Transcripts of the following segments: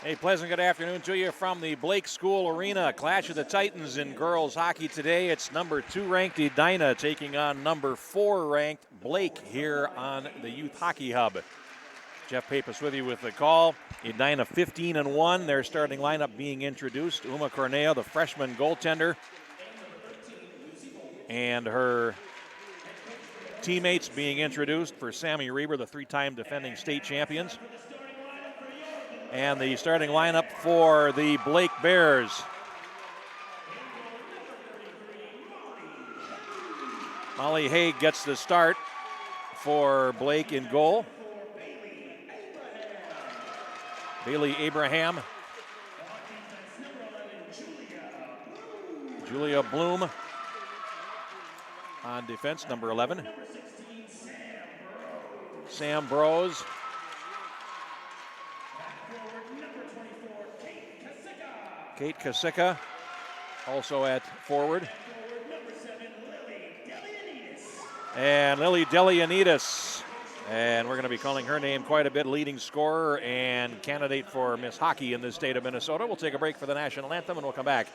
A pleasant good afternoon to you from the Blake School Arena. Clash of the Titans in girls hockey today. It's number 2 ranked Edina taking on number 4 ranked Blake here on the Youth Hockey Hub. Jeff Pappas with you with the call. Edina 15-1. Their starting lineup being introduced. Uma Cornea, the freshman goaltender, and her teammates being introduced for Sammy Reber, the 3-time defending state champions. And the starting lineup for the Blake Bears. Molly Haig gets the start for Blake in goal. Bailey Abraham. Julia Bloom on defense, number 11. Sam Brose. Kate Kasicka, also at forward. And Lily Delianides. And we're going to be calling her name quite a bit, leading scorer and candidate for Miss Hockey in the state of Minnesota. We'll take a break for the national anthem, and we'll come back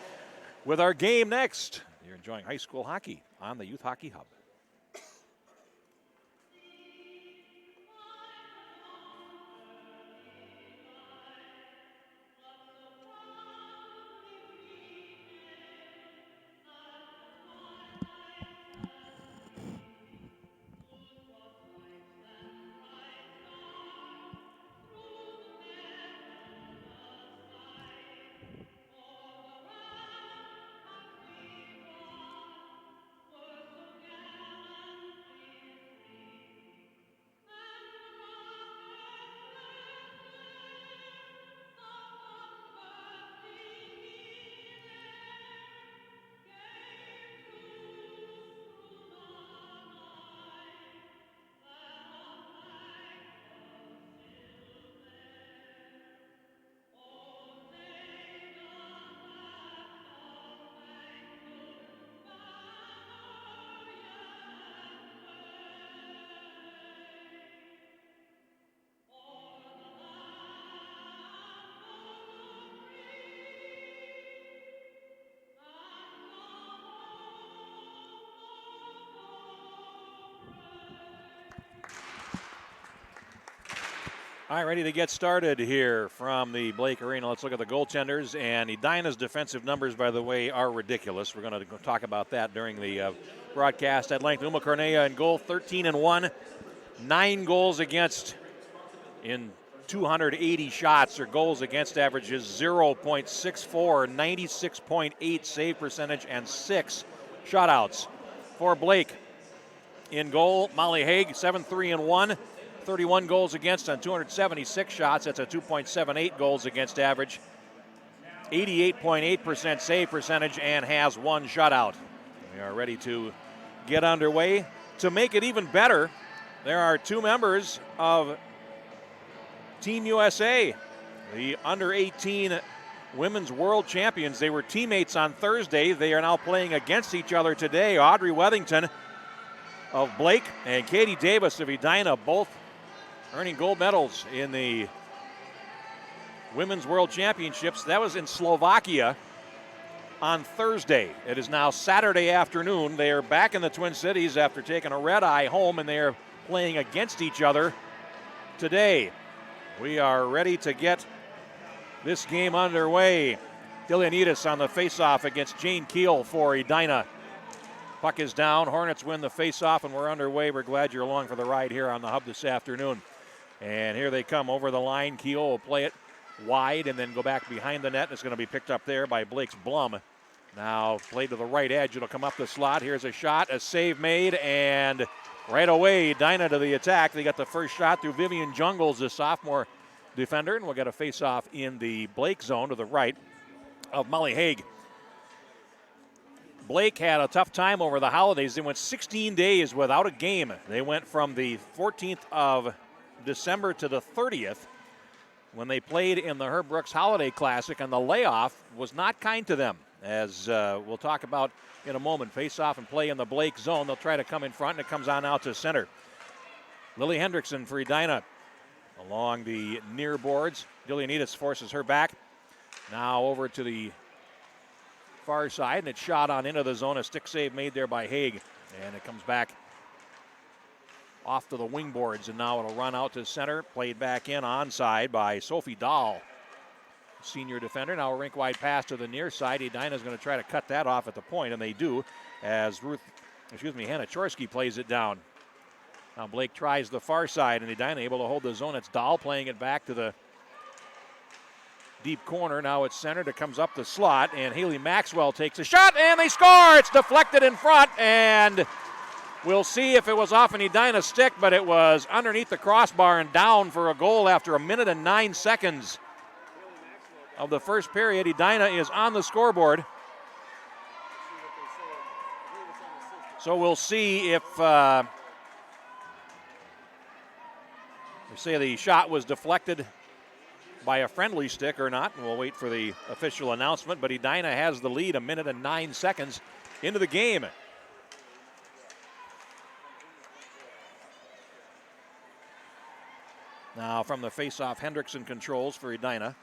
with our game next. You're enjoying high school hockey on the Youth Hockey Hub. All right, ready to get started here from the Blake Arena. Let's look at the goaltenders. And Edina's defensive numbers, by the way, are ridiculous. We're going to talk about that during the broadcast at length. Uma Cornea in goal, 13-1. 9 goals against in 280 shots. Her goals against averages 0.64, 96.8 save percentage, and 6 shutouts. For Blake in goal, Molly Haig, 7-3-1. 31 goals against on 276 shots. That's a 2.78 goals against average. 88.8% save percentage and has 1 shutout. We are ready to get underway. To make it even better, there are 2 members of Team USA, the under-18 women's world champions. They were teammates on Thursday. They are now playing against each other today. Audrey Wethington of Blake and Katie Davis of Edina, both earning gold medals in the Women's World Championships. That was in Slovakia on Thursday. It is now Saturday afternoon. They are back in the Twin Cities after taking a red-eye home, and they are playing against each other today. We are ready to get this game underway. Dilianides on the face-off against Jane Keel for Edina. Puck is down. Hornets win the face-off, and we're underway. We're glad you're along for the ride here on the Hub this afternoon. And here they come over the line. Keel will play it wide and then go back behind the net. It's going to be picked up there by Blake's Blum. Now played to the right edge. It'll come up the slot. Here's a shot, a save made, and right away, Edina to the attack. They got the first shot through Vivian Jungles, the sophomore defender, and we'll get a face-off in the Blake zone to the right of Molly Haig. Blake had a tough time over the holidays. They went 16 days without a game. They went from the 14th of December to the 30th. when they played in the Herb Brooks Holiday Classic, and the layoff was not kind to them, as we'll talk about in a moment. Face off and play in the Blake zone. They'll try to come in front, and it comes on out to center. Lily Hendrickson for Edina along the near boards. Dilianides forces her back. Now over to the far side, and it's shot on into the zone. A stick save made there by Haig, and it comes back off to the wing boards, and now it'll run out to center. Played back in onside by Sophie Dahl, senior defender. Now a rink-wide pass to the near side. Edina's going to try to cut that off at the point, and they do, as Hannah Chorsky plays it down. Now Blake tries the far side, and Edina able to hold the zone. It's Dahl playing it back to the deep corner. Now it's centered. It comes up the slot, and Haley Maxwell takes a shot, and they score. It's deflected in front, and we'll see if it was off an Edina stick, but it was underneath the crossbar and down for a goal after 1 minute and 9 seconds of the first period. Edina is on the scoreboard. So we'll see if we say the shot was deflected by a friendly stick or not, and we'll wait for the official announcement. But Edina has the lead 1 minute and 9 seconds into the game. Now from the face-off, Hendrickson controls for Edina.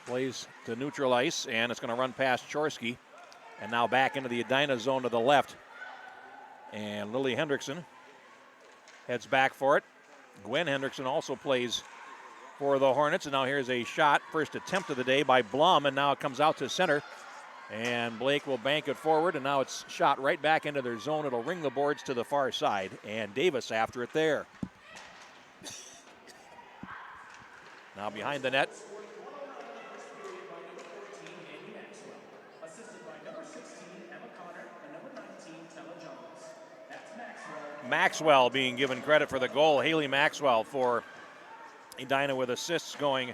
Plays to neutral ice, and it's going to run past Chorsky. And now back into the Edina zone to the left. And Lily Hendrickson heads back for it. Gwen Hendrickson also plays for the Hornets. And now here's a shot, first attempt of the day by Blum, and now it comes out to center. And Blake will bank it forward, and now it's shot right back into their zone. It'll ring the boards to the far side, and Davis after it there. Now behind the net. Maxwell being given credit for the goal. Haley Maxwell for Edina with assists going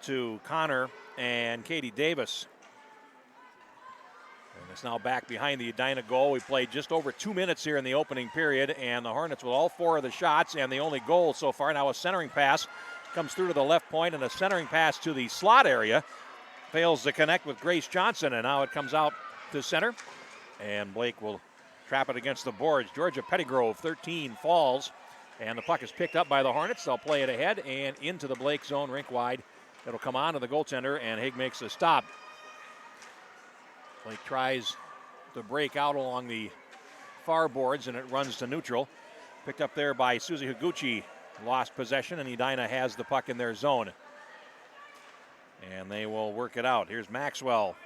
to Connor and Katie Davis. And it's now back behind the Edina goal. We played just over 2 minutes here in the opening period, and the Hornets with all 4 of the shots and the only goal so far. Now a centering pass comes through to the left point, and a centering pass to the slot area fails to connect with Grace Johnson, and now it comes out to center, and Blake will trap it against the boards. Georgia Pettygrove, 13, falls, and the puck is picked up by the Hornets. They'll play it ahead and into the Blake zone, rink wide. It'll come on to the goaltender, and Haig makes a stop. Blake tries to break out along the far boards, and it runs to neutral. Picked up there by Susie Higuchi. Lost possession, and Edina has the puck in their zone. And they will work it out. Here's Maxwell,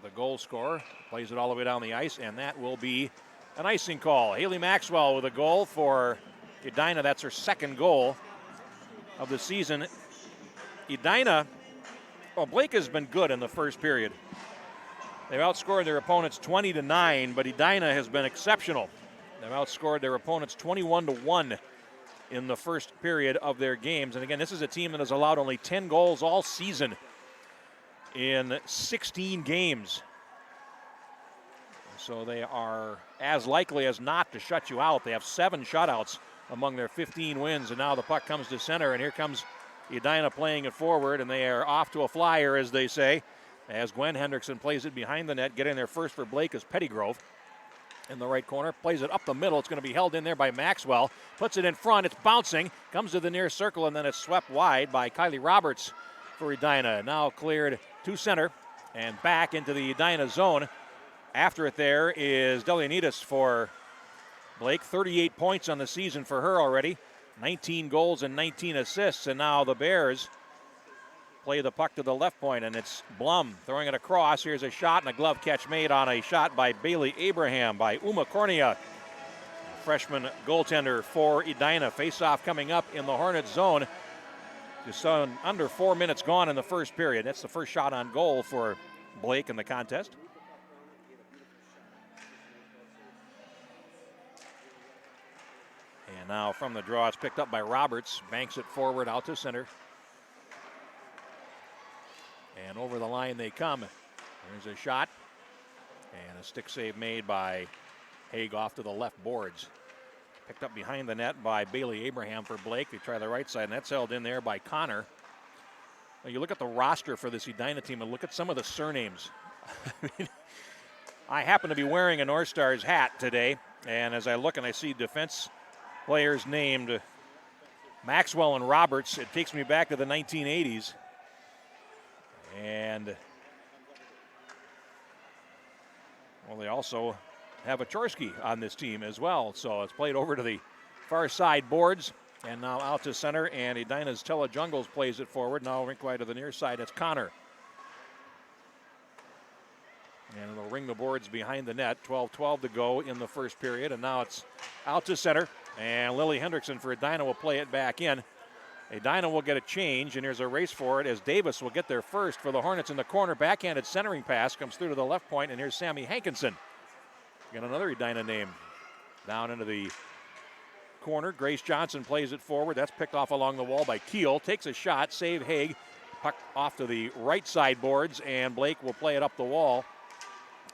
the goal scorer. Plays it all the way down the ice, and that will be an icing call. Haley Maxwell with a goal for Edina. That's her second goal of the season. Edina, well, Blake has been good in the first period. They've outscored their opponents 20-9, but Edina has been exceptional. They've outscored their opponents 21-1 in the first period of their games. And again, this is a team that has allowed only 10 goals all season in 16 games. So they are as likely as not to shut you out. They have 7 shutouts among their 15 wins, and now the puck comes to center, and here comes Edina playing it forward, and they are off to a flyer, as they say, as Gwen Hendrickson plays it behind the net. Getting there first for Blake is Pettygrove. In the right corner, plays it up the middle. It's going to be held in there by Maxwell. Puts it in front. It's bouncing. Comes to the near circle, and then it's swept wide by Kylie Roberts for Edina. Now cleared to center and back into the Edina zone. After it there is Delianides for Blake. 38 points on the season for her already. 19 goals and 19 assists. And now the Bears play the puck to the left point, and it's Blum throwing it across. Here's a shot, and a glove catch made on a shot by Bailey Abraham by Uma Cornea, freshman goaltender for Edina. Face-off coming up in the Hornets zone. Just under 4 minutes gone in the first period. That's the first shot on goal for Blake in the contest. And now from the draw, it's picked up by Roberts. Banks it forward out to center. And over the line they come. There's a shot. And a stick save made by Haig off to the left boards. Picked up behind the net by Bailey Abraham for Blake. They try the right side, and that's held in there by Connor. Now you look at the roster for this Edina team and look at some of the surnames. I happen to be wearing a North Stars hat today, and as I look and I see defense players named Maxwell and Roberts, it takes me back to the 1980s. And, well, they also have a Chorsky on this team as well. So it's played over to the far side boards, and now out to center, and Edina's Tella Jungles plays it forward. Now rink wide to the near side, it's Connor. And it'll ring the boards behind the net. 12-12 to go in the first period, and now it's out to center, and Lily Hendrickson for Edina will play it back in. Edina will get a change, and here's a race for it as Davis will get there first for the Hornets in the corner. Backhanded centering pass comes through to the left point, and here's Sammy Hankinson. Got another Edina name down into the corner. Grace Johnson plays it forward. That's picked off along the wall by Keel. Takes a shot, save Haig. Puck off to the right side boards, and Blake will play it up the wall.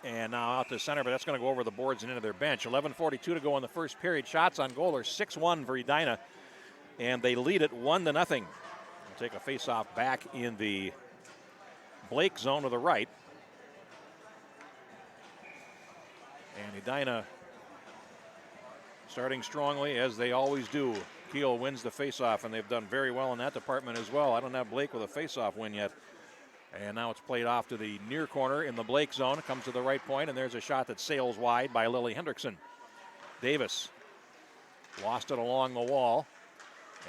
And now out to center, but that's going to go over the boards and into their bench. 11:42 to go in the first period. Shots on goal are 6-1 for Edina, and they lead it 1-0. We'll take a face-off back in the Blake zone to the right. And Edina starting strongly, as they always do. Keel wins the faceoff, and they've done very well in that department as well. I don't have Blake with a faceoff win yet. And now it's played off to the near corner in the Blake zone. It comes to the right point, and there's a shot that sails wide by Lily Hendrickson. Davis lost it along the wall,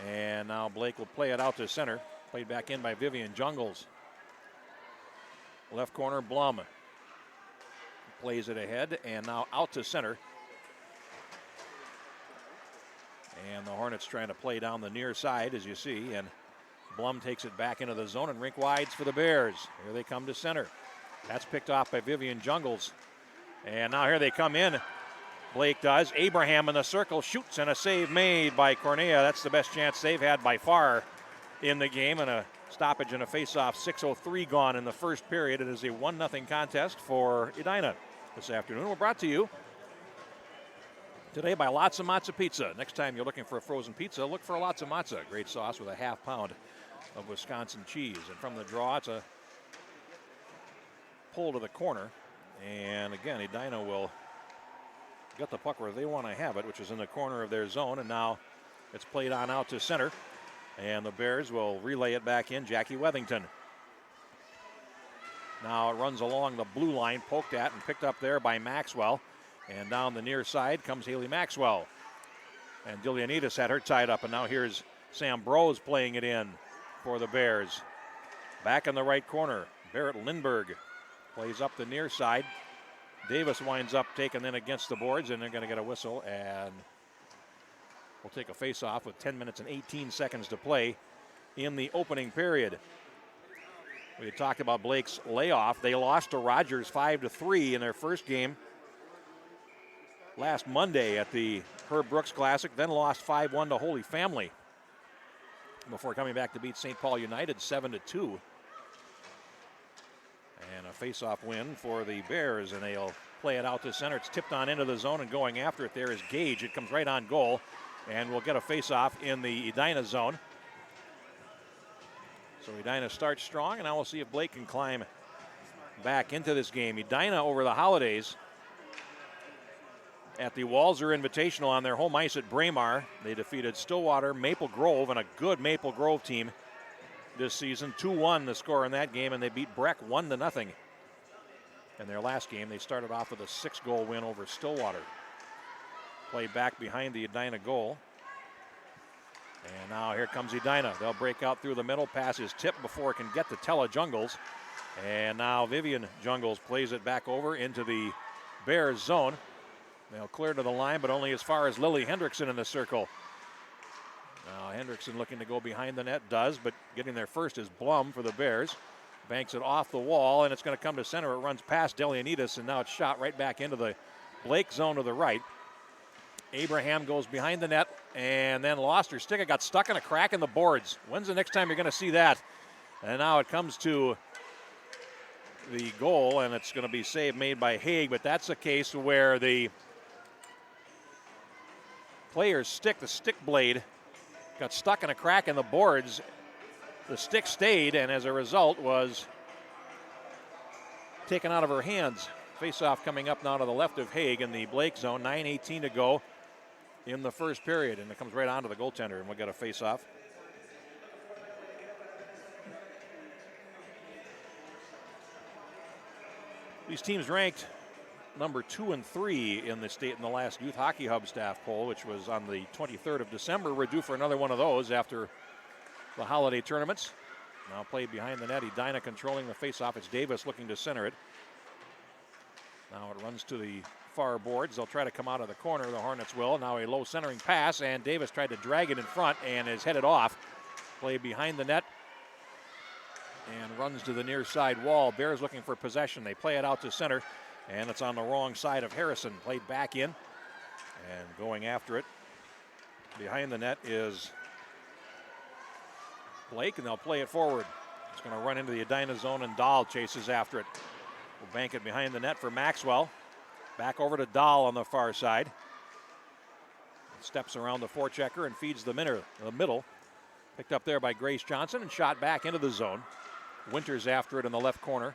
and now Blake will play it out to center. Played back in by Vivian Jungles. Left corner, Blum plays it ahead, and now out to center. And the Hornets trying to play down the near side, as you see, and Blum takes it back into the zone, and rink wides for the Bears. Here they come to center. That's picked off by Vivian Jungles. And now here they come in. Blake does. Abraham in the circle, shoots, and a save made by Cornea. That's the best chance they've had by far in the game, and a stoppage and a face-off. 6:03 gone in the first period. It is a 1-0 contest for Edina this afternoon. We're brought to you today by Lots of Matza Pizza. Next time you're looking for a frozen pizza, look for Lots of Matza. Great sauce with a half pound of Wisconsin cheese. And from the draw, it's a pull to the corner. And again, Edina will get the puck where they want to have it, which is in the corner of their zone. And now it's played on out to center. And the Bears will relay it back in. Jackie Wethington. Now it runs along the blue line, poked at and picked up there by Maxwell. And down the near side comes Haley Maxwell. And Dilianides had her tied up, and now here's Sam Brose playing it in for the Bears. Back in the right corner, Barrett Lindberg plays up the near side. Davis winds up taking in against the boards, and they're going to get a whistle, and we'll take a face-off with 10 minutes and 18 seconds to play in the opening period. We had talked about Blake's layoff. They lost to Rogers 5-3 in their first game last Monday at the Herb Brooks Classic, then lost 5-1 to Holy Family before coming back to beat St. Paul United 7-2. And a face-off win for the Bears, and they'll play it out to center. It's tipped on into the zone, and going after it there is Gage. It comes right on goal, and we'll get a face-off in the Edina zone. So Edina starts strong, and now we'll see if Blake can climb back into this game. Edina over the holidays at the Walzer Invitational on their home ice at Braemar. They defeated Stillwater, Maple Grove, and a good Maple Grove team this season. 2-1 the score in that game, and they beat Breck 1-0. In their last game, they started off with a 6-goal win over Stillwater. Play back behind the Edina goal. And now here comes Edina. They'll break out through the middle. Pass is tipped before it can get to Tella Jungles. And now Vivian Jungles plays it back over into the Bears zone. They'll clear to the line, but only as far as Lily Hendrickson in the circle. Now Hendrickson looking to go behind the net, does, but getting there first is Blum for the Bears. Banks it off the wall, and it's going to come to center. It runs past Delianides, and now it's shot right back into the Blake zone to the right. Abraham goes behind the net and then lost her stick. It got stuck in a crack in the boards. When's the next time you're going to see that? And now it comes to the goal, and it's going to be save made by Haig, but that's a case where the player's stick, the stick blade, got stuck in a crack in the boards. The stick stayed, and as a result was taken out of her hands. Face-off coming up now to the left of Haig in the Blake zone. 9:18 to go in the first period, and it comes right onto the goaltender, and we'll get a face-off. These teams ranked number 2 and 3 in the state in the last Youth Hockey Hub staff poll, which was on the 23rd of December. We're due for another one of those after the holiday tournaments. Now played behind the net. Edina controlling the face-off. It's Davis looking to center it. Now it runs to the far boards. They'll try to come out of the corner. The Hornets will. Now a low centering pass, and Davis tried to drag it in front and is headed off. Play behind the net and runs to the near side wall. Bears looking for possession. They play it out to center, and it's on the wrong side of Harrison. Played back in, and going after it behind the net is Blake, and they'll play it forward. It's going to run into the Edina zone, and Dahl chases after it. Will bank it behind the net for Maxwell. Back over to Dahl on the far side. Steps around the forechecker and feeds the middle. Picked up there by Grace Johnson and shot back into the zone. Winters after it in the left corner.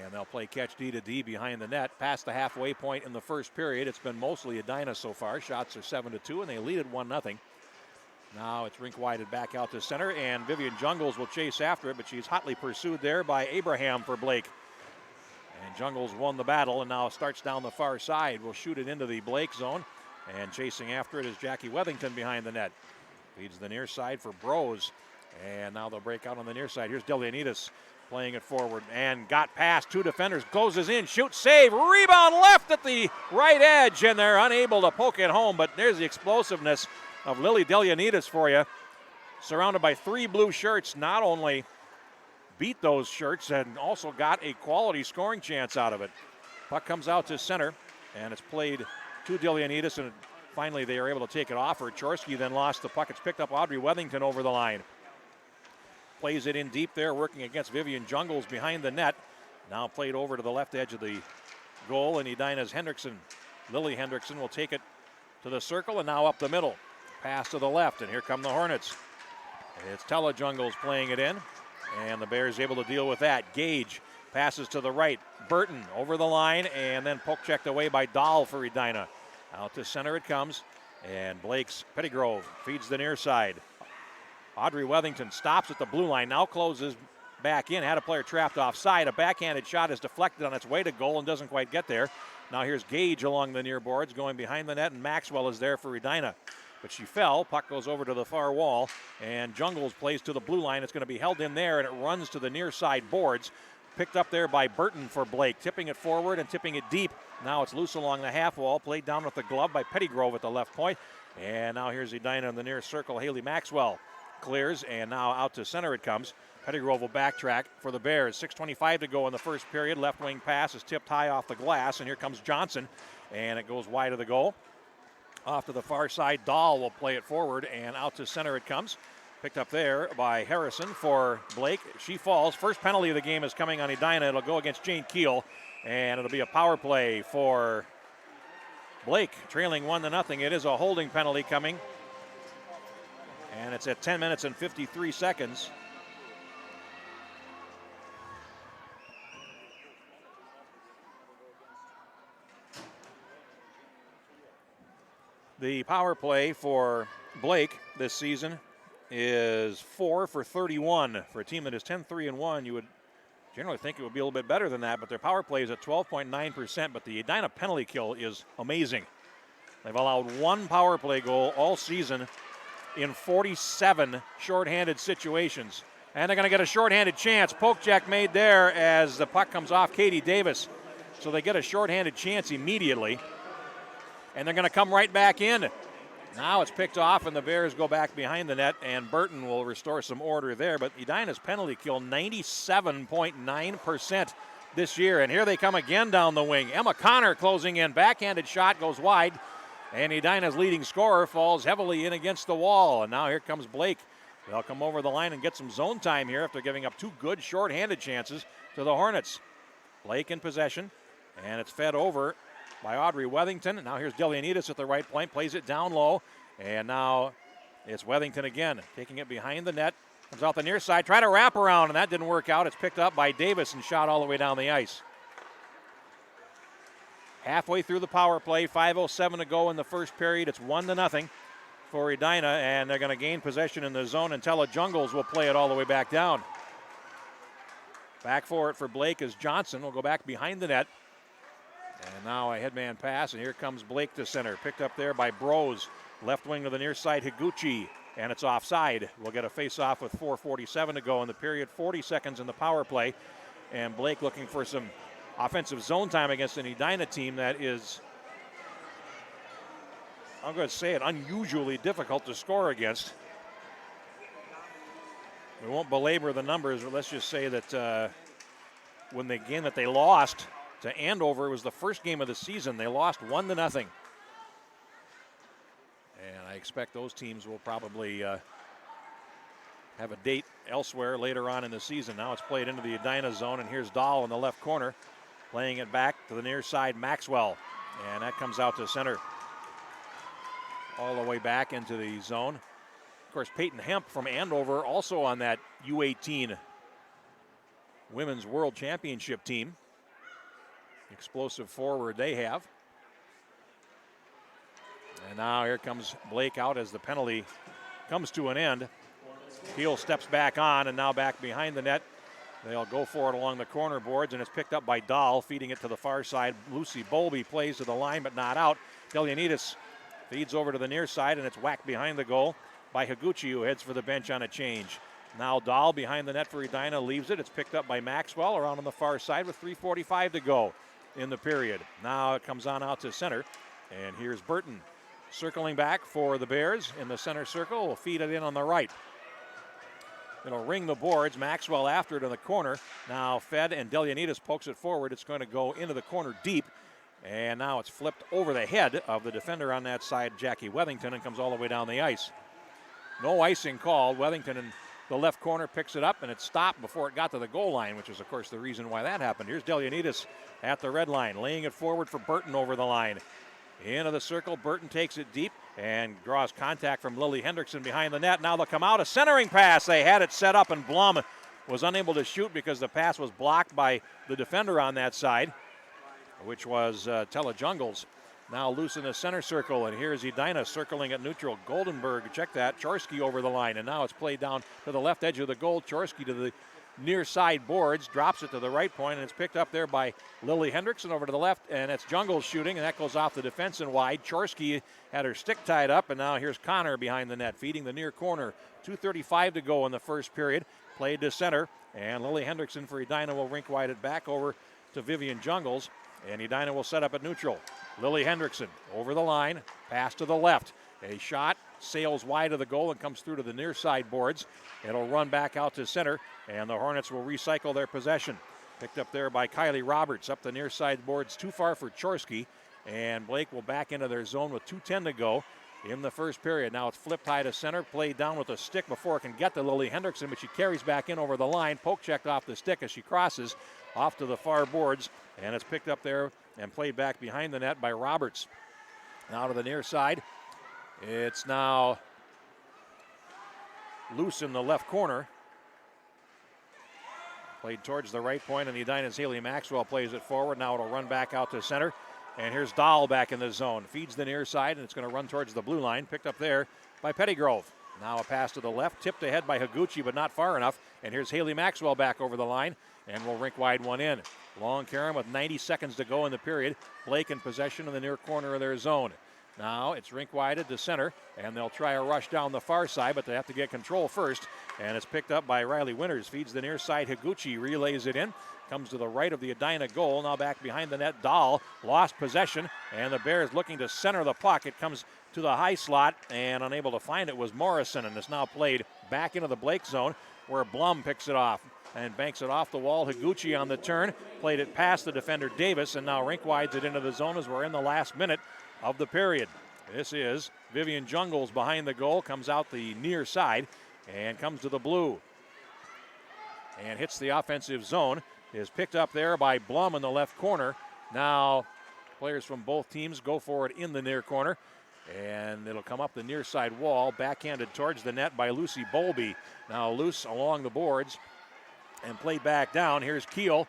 And they'll play catch D to D behind the net. Past the halfway point in the first period. It's been mostly Edina so far. Shots are 7-2, and they lead it 1-0. Now it's rink-wided back out to center, and Vivian Jungles will chase after it, but she's hotly pursued there by Abraham for Blake. And Jungles won the battle and now starts down the far side. Will shoot it into the Blake zone, and chasing after it is Jackie Wethington behind the net. Leads the near side for Brose, and now they'll break out on the near side. Here's Delianides playing it forward and got past 2 defenders, closes in, shoots, save, rebound left at the right edge, and they're unable to poke it home, but there's the explosiveness of Lily Delianides for you. Surrounded by 3 blue shirts, not only beat those shirts and also got a quality scoring chance out of it. Puck comes out to center, and it's played to Delianides, and finally they are able to take it off her. Chorsky then lost the puck. It's picked up Audrey Wethington over the line. Plays it in deep there, working against Vivian Jungles behind the net. Now played over to the left edge of the goal, and Edina's Lily Hendrickson will take it to the circle, and now up the middle. Pass to the left, and here come the Hornets. It's Tella Jungles playing it in, and the Bears able to deal with that. Gage passes to the right. Burton over the line, and then poke checked away by Dahl for Edina. Out to center it comes, and Blake's Pettygrove feeds the near side. Audrey Wethington stops at the blue line, now closes back in. Had a player trapped offside. A backhanded shot is deflected on its way to goal and doesn't quite get there. Now here's Gage along the near boards, going behind the net, and Maxwell is there for Edina. But she fell. Puck goes over to the far wall, and Jungles plays to the blue line. It's going to be held in there, and it runs to the near side boards. Picked up there by Burton for Blake, tipping it forward and tipping it deep. Now it's loose along the half wall, played down with the glove by Pettygrove at the left point. And now here's Edina in the near circle. Haley Maxwell clears, and now out to center it comes. Pettygrove will backtrack for the Bears. 6:25 to go in the first period. Left wing pass is tipped high off the glass, and here comes Johnson, and it goes wide of the goal. Off to the far side, Dahl will play it forward, and out to center it comes. Picked up there by Harrison for Blake. She falls. First penalty of the game is coming on Edina. It'll go against Jane Keel, and it'll be a power play for Blake, trailing 1-0. It is a holding penalty coming, and it's at 10 minutes and 53 seconds. The power play for Blake this season is 4 for 31. For a team that is 10-3-1, you would generally think it would be a little bit better than that, but their power play is at 12.9%, but the Edina penalty kill is amazing. They've allowed 1 power play goal all season in 47 shorthanded situations. And they're going to get a shorthanded chance. Poke check made there as the puck comes off Katie Davis. So they get a shorthanded chance immediately. And they're going to come right back in. Now it's picked off, and the Bears go back behind the net, and Burton will restore some order there. But Edina's penalty kill, 97.9% this year. And here they come again down the wing. Emma Connor closing in. Backhanded shot goes wide, and Edina's leading scorer falls heavily in against the wall. And now here comes Blake. They'll come over the line and get some zone time here after giving up 2 good shorthanded chances to the Hornets. Blake in possession, and it's fed over by Audrey Wethington. Now here's Delianides at the right point, plays it down low. And now it's Wethington again, taking it behind the net. Comes out the near side, try to wrap around, and that didn't work out. It's picked up by Davis and shot all the way down the ice. Halfway through the power play, 5:07 to go in the first period. It's 1-0 for Edina, and they're going to gain possession in the zone until the Jungles will play it all the way back down. Back for it for Blake as Johnson will go back behind the net. And now a headman pass, and here comes Blake to center. Picked up there by Brose. Left wing to the near side, Higuchi, and it's offside. We'll get a face-off with 4:47 to go in the period, 40 seconds in the power play. And Blake looking for some offensive zone time against an Edina team that is, I'm going to say it, unusually difficult to score against. We won't belabor the numbers, but let's just say that when the game that they lost to Andover, it was the first game of the season. They lost 1-0. And I expect those teams will probably have a date elsewhere later on in the season. Now it's played into the Edina zone, and here's Dahl in the left corner, playing it back to the near side, Maxwell. And that comes out to center. All the way back into the zone. Of course, Peyton Hemp from Andover also on that U18 Women's World Championship team. Explosive forward they have. And now here comes Blake out as the penalty comes to an end. Peel steps back on, and now back behind the net. They'll go for it along the corner boards, and it's picked up by Dahl, feeding it to the far side. Lucy Bowlby plays to the line, but not out. Delianides feeds over to the near side, and it's whacked behind the goal by Higuchi, who heads for the bench on a change. Now Dahl behind the net for Edina leaves it. It's picked up by Maxwell around on the far side with 3:45 to go in the period. Now it comes on out to center, and here's Burton. Circling back for the Bears in the center circle. Will feed it in on the right. It'll ring the boards. Maxwell after it in the corner. Now fed, and Delianides pokes it forward. It's going to go into the corner deep. And now it's flipped over the head of the defender on that side, Jackie Wethington, and comes all the way down the ice. No icing called. Wethington in the left corner picks it up, and it stopped before it got to the goal line, which is, of course, the reason why that happened. Here's Delianides at the red line, laying it forward for Burton over the line. Into the circle, Burton takes it deep and draws contact from Lily Hendrickson behind the net. Now they'll come out, a centering pass. They had it set up, and Blum was unable to shoot because the pass was blocked by the defender on that side, which was Telejungles. Now loose in the center circle, and here's Edina circling at neutral. Goldenberg, check that, Chorsky over the line, and now it's played down to the left edge of the goal. Chorsky to the near side boards, drops it to the right point, and it's picked up there by Lily Hendrickson over to the left, and it's Jungles shooting, and that goes off the defense and wide. Chorsky had her stick tied up, and now here's Connor behind the net, feeding the near corner. 2:35 to go in the first period. Played to center, and Lily Hendrickson for Edina will rink wide it back over to Vivian Jungles, and Edina will set up at neutral. Lily Hendrickson over the line, pass to the left. A shot sails wide of the goal and comes through to the near side boards. It'll run back out to center, and the Hornets will recycle their possession. Picked up there by Kylie Roberts up the near side boards, too far for Chorsky, and Blake will back into their zone with 2:10 to go in the first period. Now it's flipped high to center, played down with a stick before it can get to Lily Hendrickson, but she carries back in over the line, poke checked off the stick as she crosses off to the far boards, and it's picked up there and played back behind the net by Roberts. Now to the near side. It's now loose in the left corner. Played towards the right point, and the Edina's Haley Maxwell plays it forward. Now it'll run back out to center. And here's Dahl back in the zone. Feeds the near side, and it's going to run towards the blue line. Picked up there by Pettygrove. Now a pass to the left, tipped ahead by Higuchi, but not far enough. And here's Haley Maxwell back over the line, and will rink wide one in. Long Karen with 90 seconds to go in the period. Blake in possession in the near corner of their zone. Now it's rink wide to center, and they'll try a rush down the far side, but they have to get control first. And it's picked up by Riley Winters. Feeds the near side. Higuchi relays it in. Comes to the right of the Edina goal. Now back behind the net. Dahl lost possession, and the Bears looking to center the puck. It comes to the high slot, and unable to find it was Morrison, and it's now played back into the Blake zone, where Blum picks it off and banks it off the wall. Higuchi on the turn. Played it past the defender Davis, and now rink wides it into the zone as we're in the last minute of the period. This is Vivian Jungles behind the goal, comes out the near side and comes to the blue and hits the offensive zone. Is picked up there by Blum in the left corner. Now Players from both teams go for it in the near corner. And it'll come up the near side wall, backhanded towards the net by Lucy Bowlby. Now loose along the boards and played back down. Here's Keel,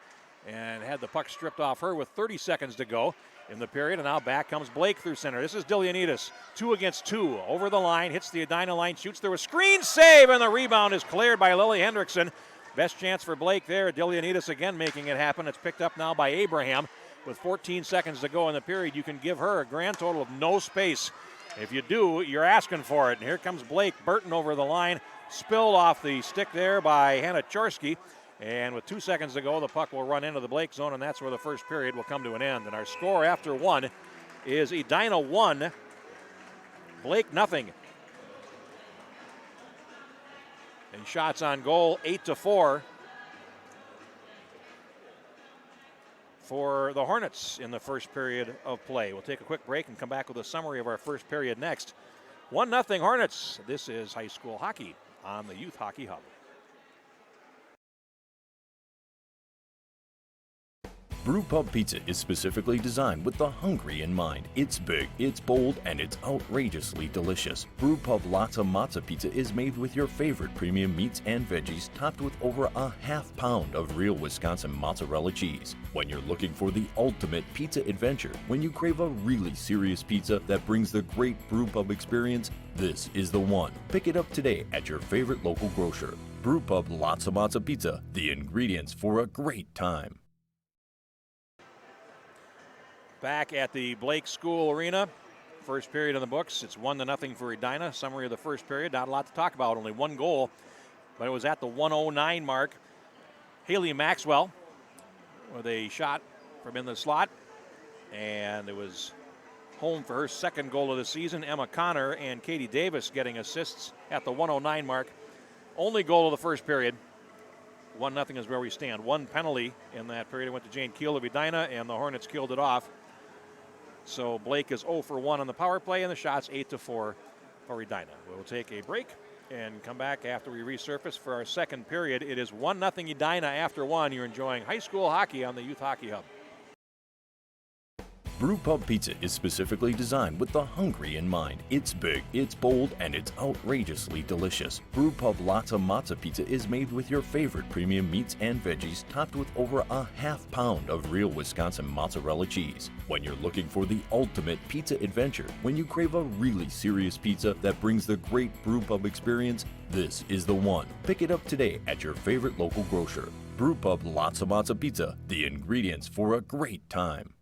and had the puck stripped off her with 30 seconds to go in the period. And now back comes Blake through center. This is Dilianides, 2 against 2. Over the line, hits the Edina line, shoots. There was screen save, and the rebound is cleared by Lily Hendrickson. Best chance for Blake there. Dilianides again making it happen. It's picked up now by Abraham. With 14 seconds to go in the period, you can give her a grand total of no space. If you do, you're asking for it. And here comes Blake Burton over the line. Spilled off the stick there by Hannah Chorsky. And with 2 seconds to go, the puck will run into the Blake zone, and that's where the first period will come to an end. And our score after one is Edina 1, Blake nothing. And shots on goal, 8-4 for the Hornets in the first period of play. We'll take a quick break and come back with a summary of our first period next. 1-0 Hornets. This is high school hockey on the Youth Hockey Hub. Brew Pub Pizza is specifically designed with the hungry in mind. It's big, it's bold, and it's outrageously delicious. Brew Pub Latza Matza Pizza is made with your favorite premium meats and veggies, topped with over a half pound of real Wisconsin mozzarella cheese. When you're looking for the ultimate pizza adventure, when you crave a really serious pizza that brings the great Brew Pub experience, this is the one. Pick it up today at your favorite local grocer. Brew Pub Latza Matza Pizza, the ingredients for a great time. Back at the Blake School Arena. First period in the books. It's 1-0 for Edina. Summary of the first period. Not a lot to talk about. Only one goal. But it was at the 1:09 mark. Haley Maxwell with a shot from in the slot. And it was home for her second goal of the season. Emma Connor and Katie Davis getting assists at the 1:09 mark. Only goal of the first period. 1-0 is where we stand. One penalty in that period. It went to Jane Keel of Edina, and the Hornets killed it off. So Blake is 0 for 1 on the power play, and the shot's 8-4 for Edina. We'll take a break and come back after we resurface for our second period. It is 1-0 Edina after one. You're enjoying high school hockey on the Youth Hockey Hub. Brew Pub Pizza is specifically designed with the hungry in mind. It's big, it's bold, and it's outrageously delicious. Brew Pub Latza Matza Pizza is made with your favorite premium meats and veggies, topped with over a half pound of real Wisconsin mozzarella cheese. When you're looking for the ultimate pizza adventure, when you crave a really serious pizza that brings the great Brew Pub experience, this is the one. Pick it up today at your favorite local grocer. Brew Pub Latza Matza Pizza, the ingredients for a great time.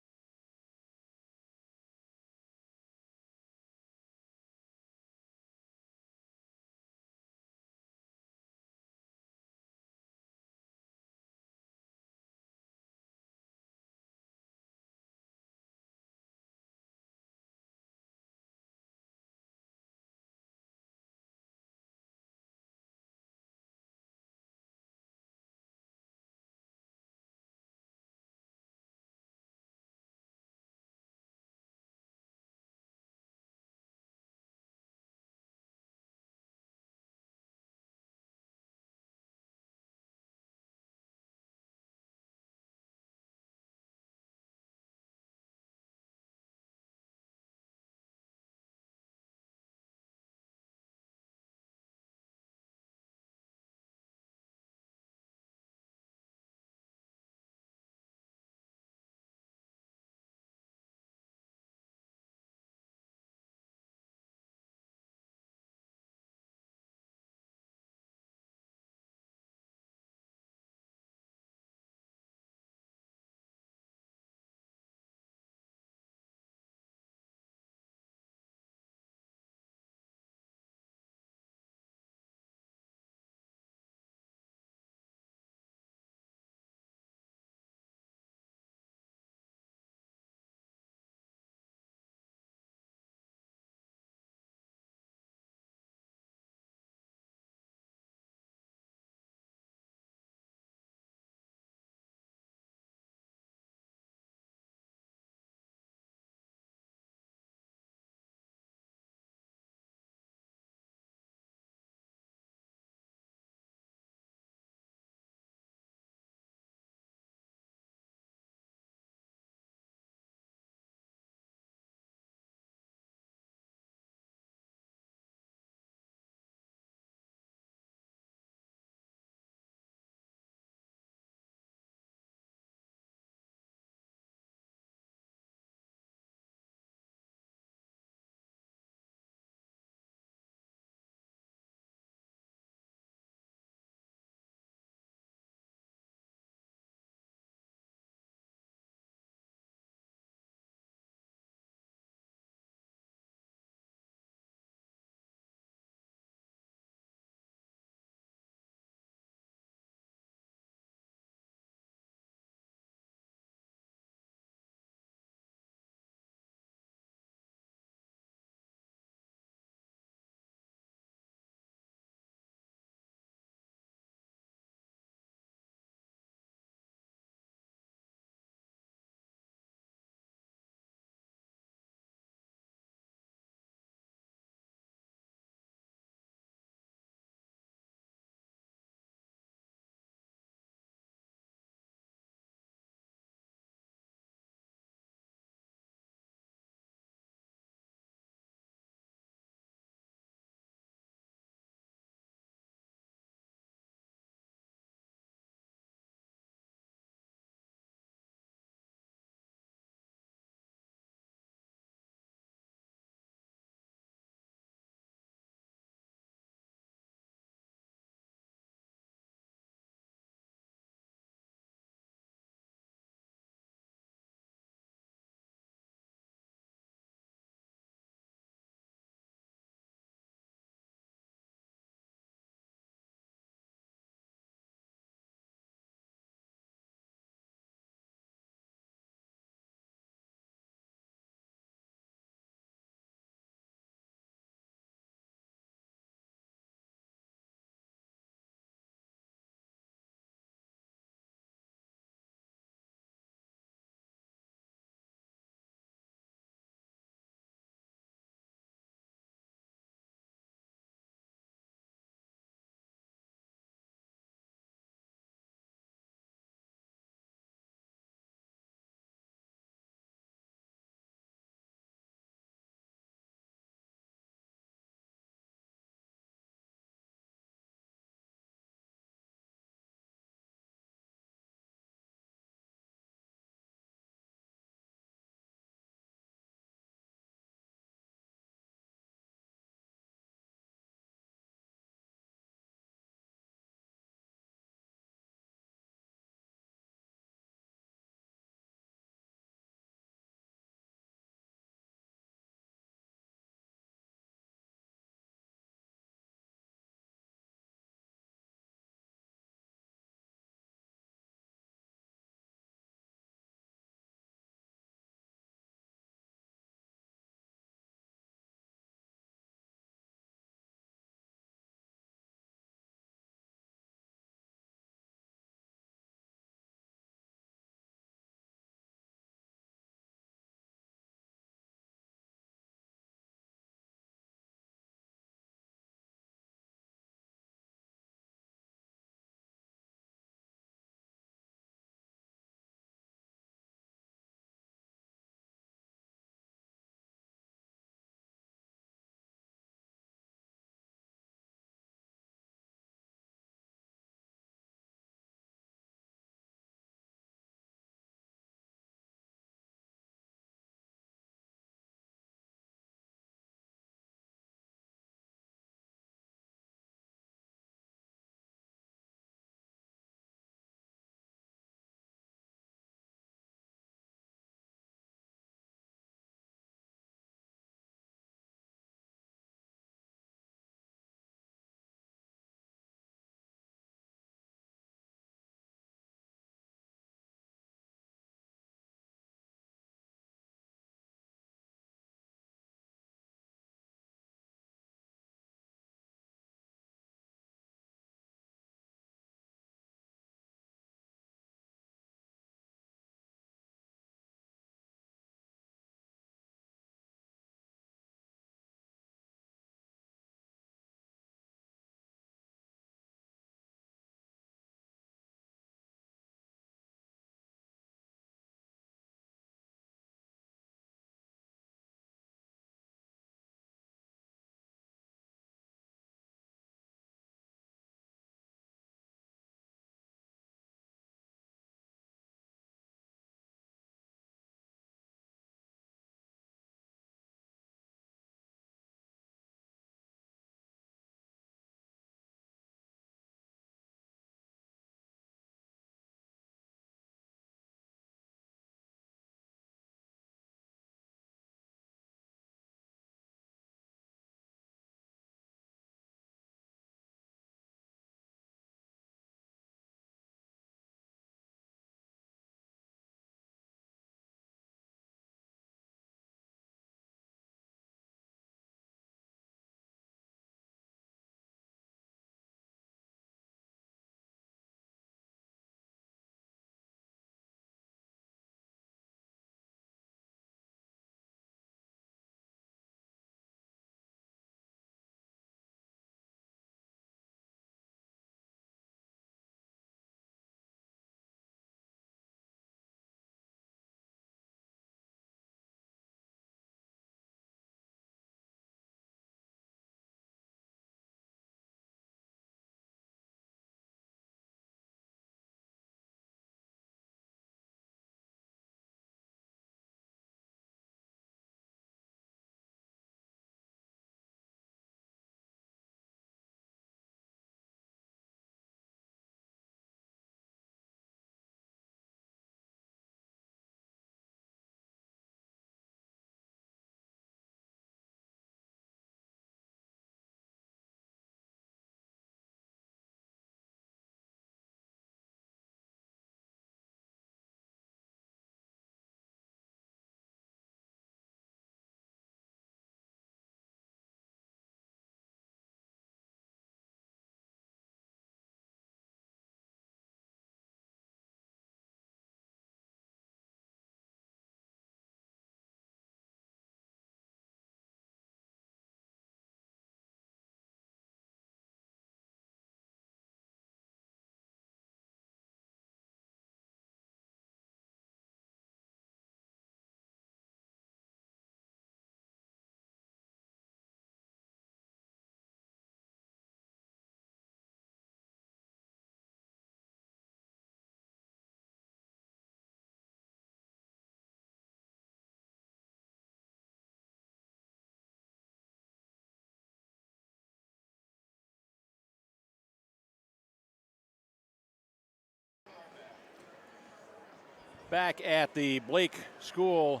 Back at the Blake School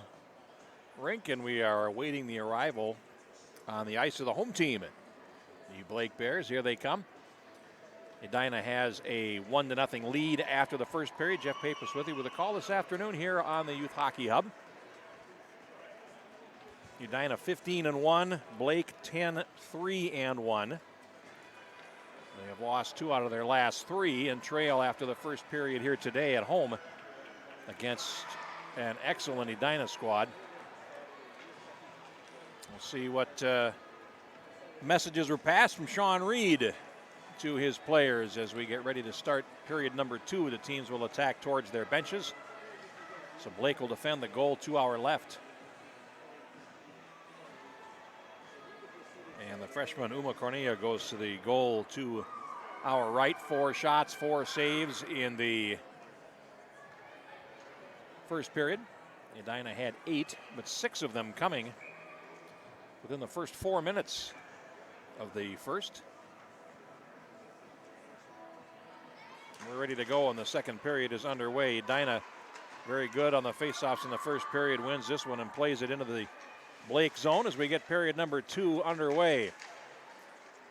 rink, and we are awaiting the arrival on the ice of the home team. The Blake Bears, here they come. Edina has a 1-0 lead after the first period. Jeff Pappas with you with a call this afternoon here on the Youth Hockey Hub. Edina 15-1, Blake 10-3-1. They have lost 2 out of their last 3 and trail after the first period here today at home against an excellent Edina squad. We'll see what messages were passed from Sean Reed to his players as we get ready to start period number 2. The teams will attack towards their benches. So Blake will defend the goal, 2 hours left. And the freshman Uma Cornea goes to the goal to our right. 4 shots, 4 saves in the first period. Edina had 8, but 6 of them coming within the first 4 minutes of the first. We're ready to go, and the second period is underway. Edina very good on the faceoffs in the first period, wins this one and plays it into the Blake zone as we get period number 2 underway.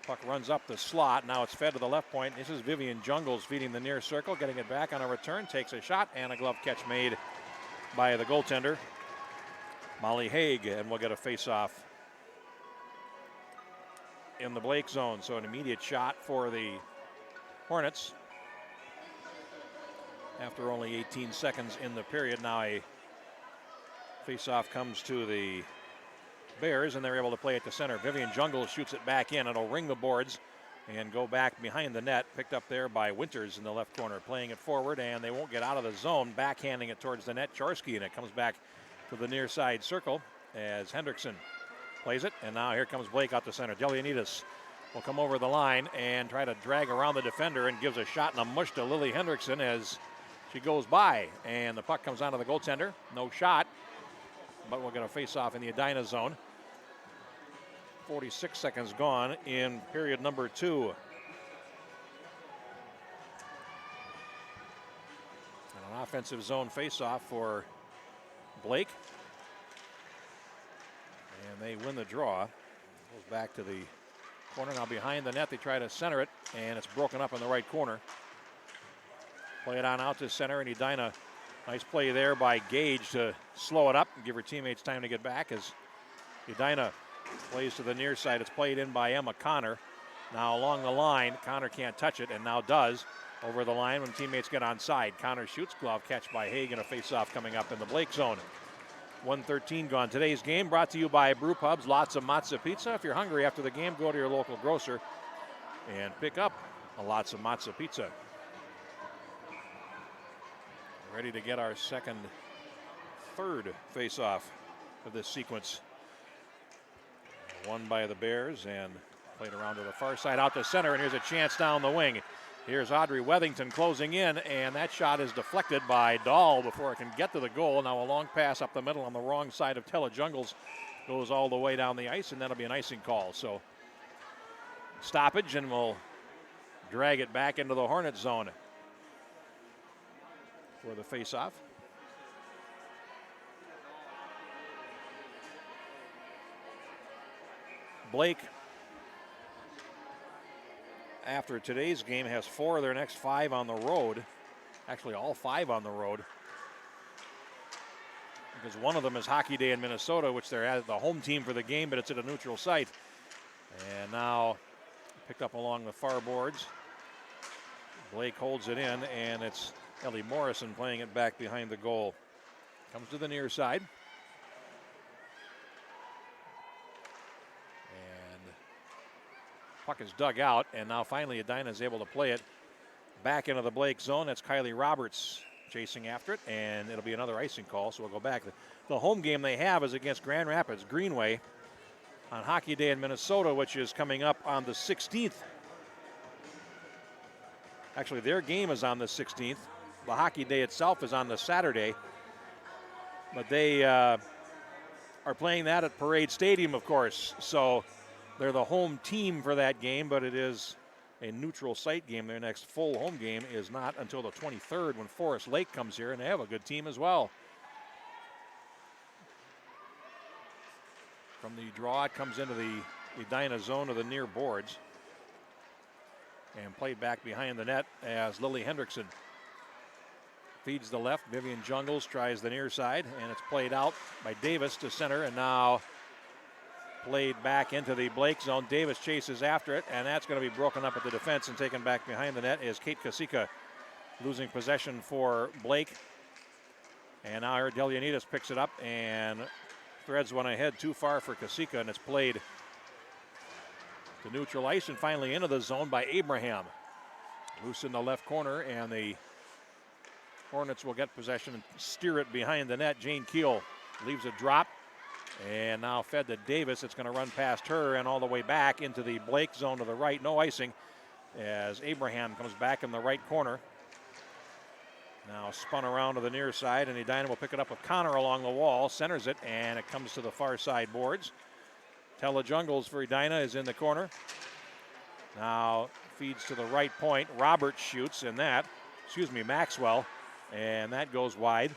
Puck runs up the slot. Now it's fed to the left point. This is Vivian Jungles feeding the near circle, getting it back on a return, takes a shot, and a glove catch made by the goaltender, Molly Haig, and we'll get a faceoff in the Blake zone. So an immediate shot for the Hornets after only 18 seconds in the period. Now a faceoff comes to the Bears, and they're able to play it to center. Vivian Jungles shoots it back in. It'll ring the boards and go back behind the net. Picked up there by Winters in the left corner, playing it forward, and they won't get out of the zone. Backhanding it towards the net, Charsky, and it comes back to the near side circle as Hendrickson plays it. And now here comes Blake out to center. Delianides will come over the line and try to drag around the defender and gives a shot and a mush to Lily Hendrickson as she goes by. And the puck comes onto the goaltender. No shot, but we're going to face off in the Edina zone. 46 seconds gone in period number 2. And an offensive zone faceoff for Blake. And they win the draw. Goes back to the corner. Now behind the net, they try to center it, and it's broken up in the right corner. Play it on out to center, and Edina, nice play there by Gage to slow it up and give her teammates time to get back as Edina plays to the near side. It's played in by Emma Connor. Now along the line, Connor can't touch it, and now does over the line when teammates get onside. Connor shoots, glove catch by Haig, and a face-off coming up in the Blake zone. 1:13 gone. Today's game brought to you by Brew Pub's Lots of Matza Pizza. If you're hungry after the game, go to your local grocer and pick up a Lots of Matza Pizza. Ready to get our third face-off of this sequence. Won by the Bears and played around to the far side out to center, and here's a chance down the wing. Here's Audrey Wethington closing in, and that shot is deflected by Dahl before it can get to the goal. Now a long pass up the middle on the wrong side of Tella Jungles goes all the way down the ice, and that'll be an icing call. So stoppage, and we'll drag it back into the Hornet zone for the face-off. Blake, after today's game, has 4 of their next 5 on the road. Actually, all 5 on the road. Because one of them is Hockey Day in Minnesota, which they're at the home team for the game, but it's at a neutral site. And now picked up along the far boards. Blake holds it in, and it's Ellie Morrison playing it back behind the goal. Comes to the near side. Puck is dug out, and now finally Edina is able to play it back into the Blake zone. That's Kylie Roberts chasing after it, and it'll be another icing call, so we'll go back. The home game they have is against Grand Rapids Greenway on Hockey Day in Minnesota, which is coming up on the 16th. Actually, their game is on the 16th. The Hockey Day itself is on the Saturday, but they are playing that at Parade Stadium, of course, so they're the home team for that game, but it is a neutral site game. Their next full home game is not until the 23rd when Forest Lake comes here, and they have a good team as well. From the draw, it comes into the Edina zone of the near boards and played back behind the net as Lily Hendrickson feeds the left. Vivian Jungles tries the near side, and it's played out by Davis to center, and now played back into the Blake zone. Davis chases after it, and that's going to be broken up at the defense and taken back behind the net is Kate Kasika losing possession for Blake. And now Delianides picks it up and threads one ahead too far for Kasika, and it's played to neutral ice and finally into the zone by Abraham. Loose in the left corner, and the Hornets will get possession and steer it behind the net. Jane Keel leaves a drop, and now fed to Davis. It's going to run past her and all the way back into the Blake zone to the right. No icing as Abraham comes back in the right corner. Now spun around to the near side, and Edina will pick it up with Connor along the wall. Centers it, and it comes to the far side boards. Tella Jungles for Edina is in the corner. Now feeds to the right point. Roberts shoots, and Maxwell, and that goes wide.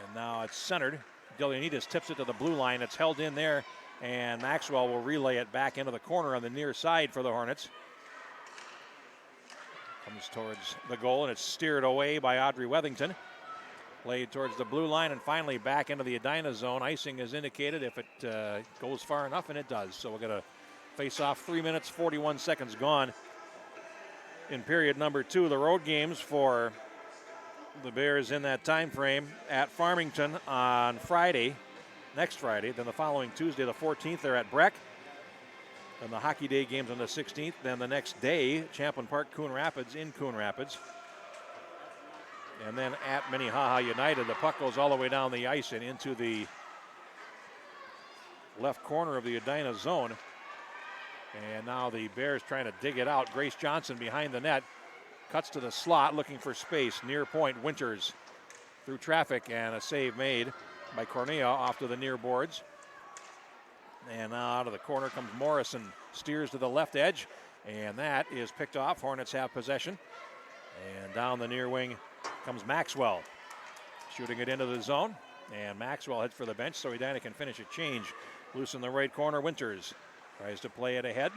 And now it's centered. Delianides tips it to the blue line. It's held in there, and Maxwell will relay it back into the corner on the near side for the Hornets. Comes towards the goal, and it's steered away by Audrey Wethington. Played towards the blue line, and finally back into the Edina zone. Icing is indicated if it goes far enough, and it does. So we'll get a face-off. 3 minutes, 41 seconds gone in period number 2. The road games for the Bears in that time frame at Farmington on Friday, next Friday. Then the following Tuesday, the 14th, they're at Breck. Then the Hockey Day games on the 16th. Then the next day, Champlin Park, Coon Rapids in Coon Rapids. And then at Minnehaha United, the puck goes all the way down the ice and into the left corner of the Edina zone. And now the Bears trying to dig it out. Grace Johnson behind the net. Cuts to the slot looking for space. Near point, Winters through traffic, and a save made by Cornea off to the near boards. And now out of the corner comes Morrison. Steers to the left edge, and that is picked off. Hornets have possession. And down the near wing comes Maxwell. Shooting it into the zone, and Maxwell heads for the bench so Edina can finish a change. Loose in the right corner, Winters tries to play it ahead.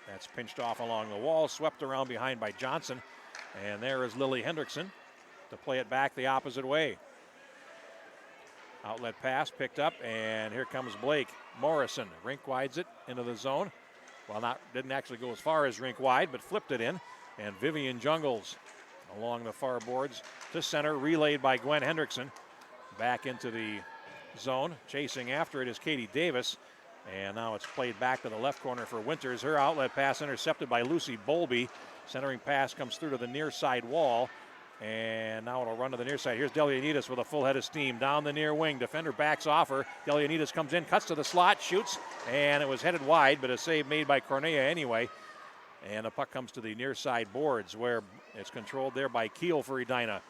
That's pinched off along the wall, swept around behind by Johnson. And there is Lily Hendrickson to play it back the opposite way. Outlet pass picked up, and here comes Blake. Morrison rink wides it into the zone. Well, didn't actually go as far as rink wide, but flipped it in. And Vivian Jungles along the far boards to center, relayed by Gwen Hendrickson. Back into the zone. Chasing after it is Katie Davis. And now it's played back to the left corner for Winters. Her outlet pass intercepted by Lucy Bolby. Centering pass comes through to the near side wall. And now it'll run to the near side. Here's Delianides with a full head of steam down the near wing. Defender backs off her. Delianides comes in, cuts to the slot, shoots, and it was headed wide, but a save made by Cornea anyway. And the puck comes to the near side boards where it's controlled there by Keel for Edina.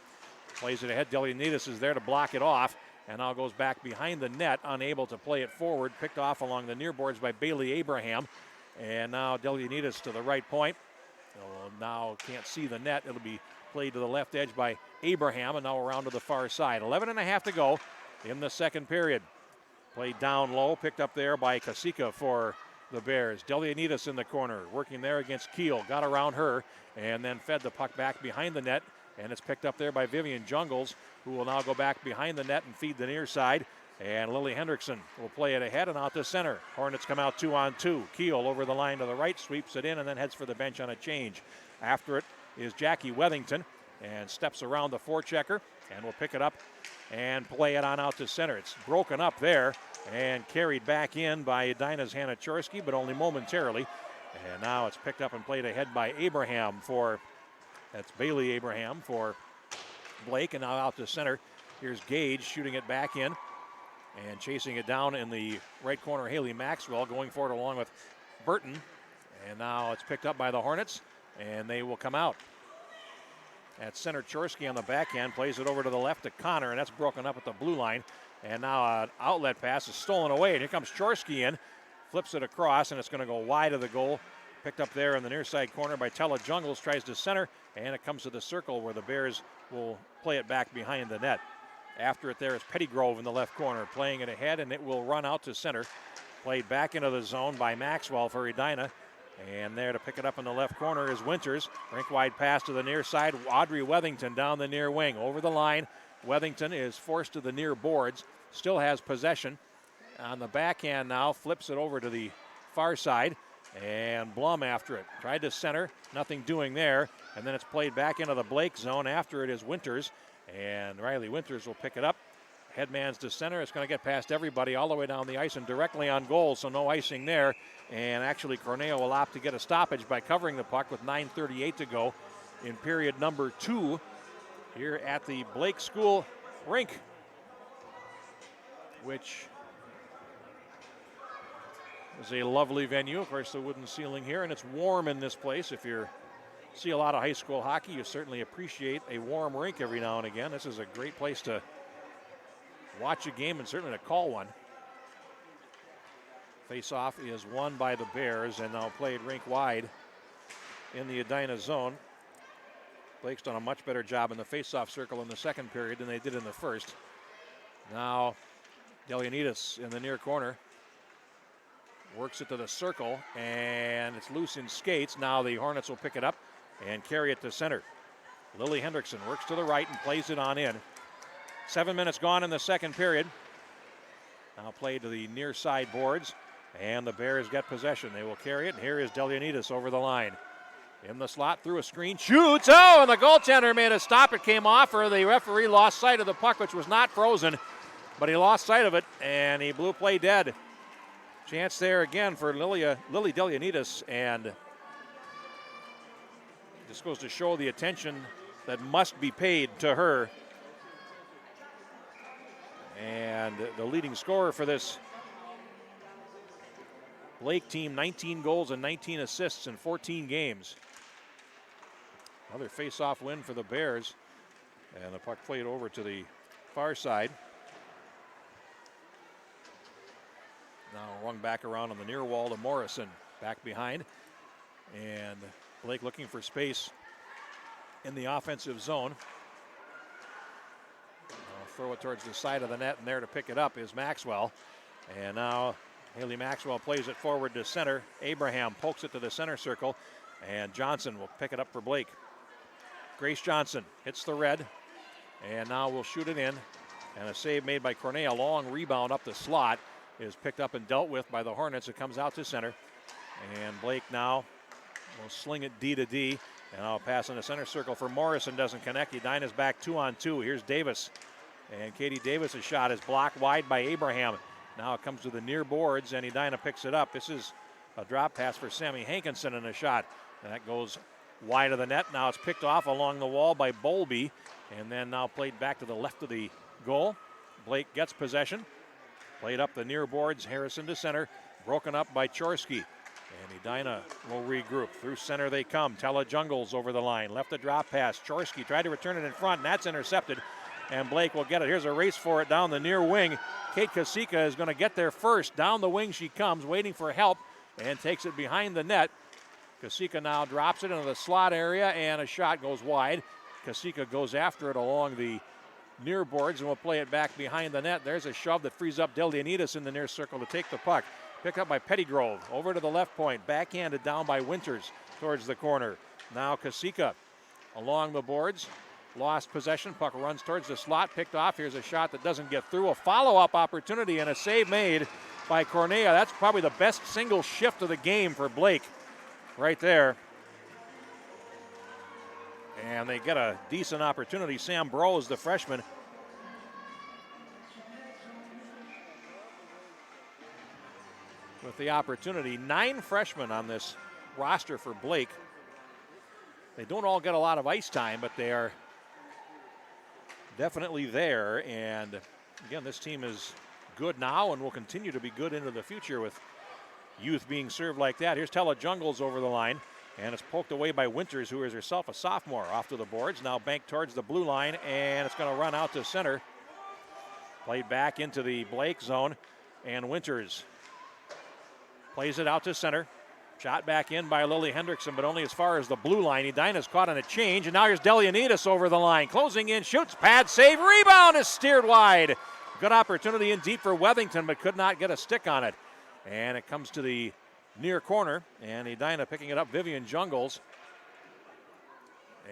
Plays it ahead. Delianides is there to block it off, and now goes back behind the net, unable to play it forward. Picked off along the near boards by Bailey Abraham. And now Delianides to the right point. Now can't see the net. It'll be played to the left edge by Abraham, and now around to the far side. 11.5 to go in the second period. Played down low, picked up there by Kasika for the Bears. Delianides in the corner, working there against Keel. Got around her, and then fed the puck back behind the net, and it's picked up there by Vivian Jungles, who will now go back behind the net and feed the near side. And Lily Hendrickson will play it ahead and out to center. Hornets come out 2-on-2. Keel over the line to the right, sweeps it in, and then heads for the bench on a change. After it is Jackie Wethington, and steps around the forechecker and will pick it up and play it on out to center. It's broken up there and carried back in by Edina's Hannah Chorsky, but only momentarily. And now it's picked up and played ahead by that's Bailey Abraham for Blake, and now out to center. Here's Gage shooting it back in and chasing it down in the right corner. Haley Maxwell going for it along with Burton. And now it's picked up by the Hornets, and they will come out. At center, Chorsky on the backhand plays it over to the left to Connor, and that's broken up at the blue line. And now an outlet pass is stolen away, and here comes Chorsky in, flips it across, and it's going to go wide of the goal. Picked up there in the near side corner by Tella Jungles, tries to center, and it comes to the circle where the Bears will play it back behind the net. After it there is Pettygrove in the left corner, playing it ahead, and it will run out to center. Played back into the zone by Maxwell for Edina. And there to pick it up in the left corner is Winters. Rink wide pass to the near side. Audrey Wethington down the near wing. Over the line. Wethington is forced to the near boards. Still has possession. On the backhand now. Flips it over to the far side. And Blum after it. Tried to center. Nothing doing there. And then it's played back into the Blake zone. After it is Winters. And Riley Winters will pick it up. Headman's to center. It's going to get past everybody all the way down the ice and directly on goal, so no icing there. And actually, Corneo will opt to get a stoppage by covering the puck with 9:38 to go in period number 2 here at the Blake School rink, which is a lovely venue. Of course, the wooden ceiling here, and it's warm in this place. If you see a lot of high school hockey, you certainly appreciate a warm rink every now and again. This is a great place to watch a game and certainly to call one. Face-off is won by the Bears and now played rink wide in the Edina zone. Blake's done a much better job in the face-off circle in the second period than they did in the first. Now Delianides in the near corner. Works it to the circle and it's loose in skates. Now the Hornets will pick it up and carry it to center. Lily Hendrickson works to the right and plays it on in. 7 minutes gone in the second period. Now played to the near side boards, and the Bears get possession. They will carry it, and here is Delianides over the line. In the slot, through a screen, shoots, oh, and the goaltender made a stop. It came off, or the referee lost sight of the puck, which was not frozen, but he lost sight of it, and he blew play dead. Chance there again for Lily Delianides, and this goes to show the attention that must be paid to her. And the leading scorer for this Blake team, 19 goals and 19 assists in 14 games. Another face-off win for the Bears. And the puck played over to the far side. Now rung back around on the near wall to Morrison. Back behind. And Blake looking for space in the offensive zone. Throw it towards the side of the net, and there to pick it up is Maxwell. And now Haley Maxwell plays it forward to center. Abraham pokes it to the center circle, and Johnson will pick it up for Blake. Grace Johnson hits the red, and now will shoot it in. And a save made by Cornea. A long rebound up the slot is picked up and dealt with by the Hornets. It comes out to center. And Blake now will sling it D to D. And I'll pass in the center circle for Morrison. Doesn't connect. Edina's back 2-on-2. Here's Davis. And Katie Davis' shot is blocked wide by Abraham. Now it comes to the near boards, and Edina picks it up. This is a drop pass for Sammy Hankinson and a shot. And that goes wide of the net. Now it's picked off along the wall by Bowlby, and then now played back to the left of the goal. Blake gets possession. Played up the near boards, Harrison to center. Broken up by Chorsky. And Edina will regroup. Through center they come. Tella Jungles over the line. Left a drop pass. Chorsky tried to return it in front, and that's intercepted. And Blake will get it. Here's a race for it down the near wing. Kate Kasika is going to get there first. Down the wing she comes, waiting for help, and takes it behind the net. Kasika now drops it into the slot area, and a shot goes wide. Kasika goes after it along the near boards and will play it back behind the net. There's a shove that frees up Delianides in the near circle to take the puck. Picked up by Pettygrove. Over to the left point. Backhanded down by Winters towards the corner. Now Kasika along the boards. Lost possession. Puck runs towards the slot. Picked off. Here's a shot that doesn't get through. A follow-up opportunity and a save made by Cornea. That's probably the best single shift of the game for Blake right there. And they get a decent opportunity. Sam Bros, the freshman, with the opportunity. 9 freshmen on this roster for Blake. They don't all get a lot of ice time, but they are definitely there. And again, this team is good now and will continue to be good into the future with youth being served like that. Here's Tella Jungles over the line, and it's poked away by Winters, who is herself a sophomore. Off to the boards, now banked towards the blue line, and it's going to run out to center. Played back into the Blake zone, and Winters Plays it out to center. Shot back in by Lily Hendrickson, but only as far as the blue line. Edina's caught on a change, and now here's Delianides over the line. Closing in, shoots, pad, save, rebound is steered wide. Good opportunity in deep for Wethington, but could not get a stick on it. And it comes to the near corner, and Edina picking it up, Vivian Jungles.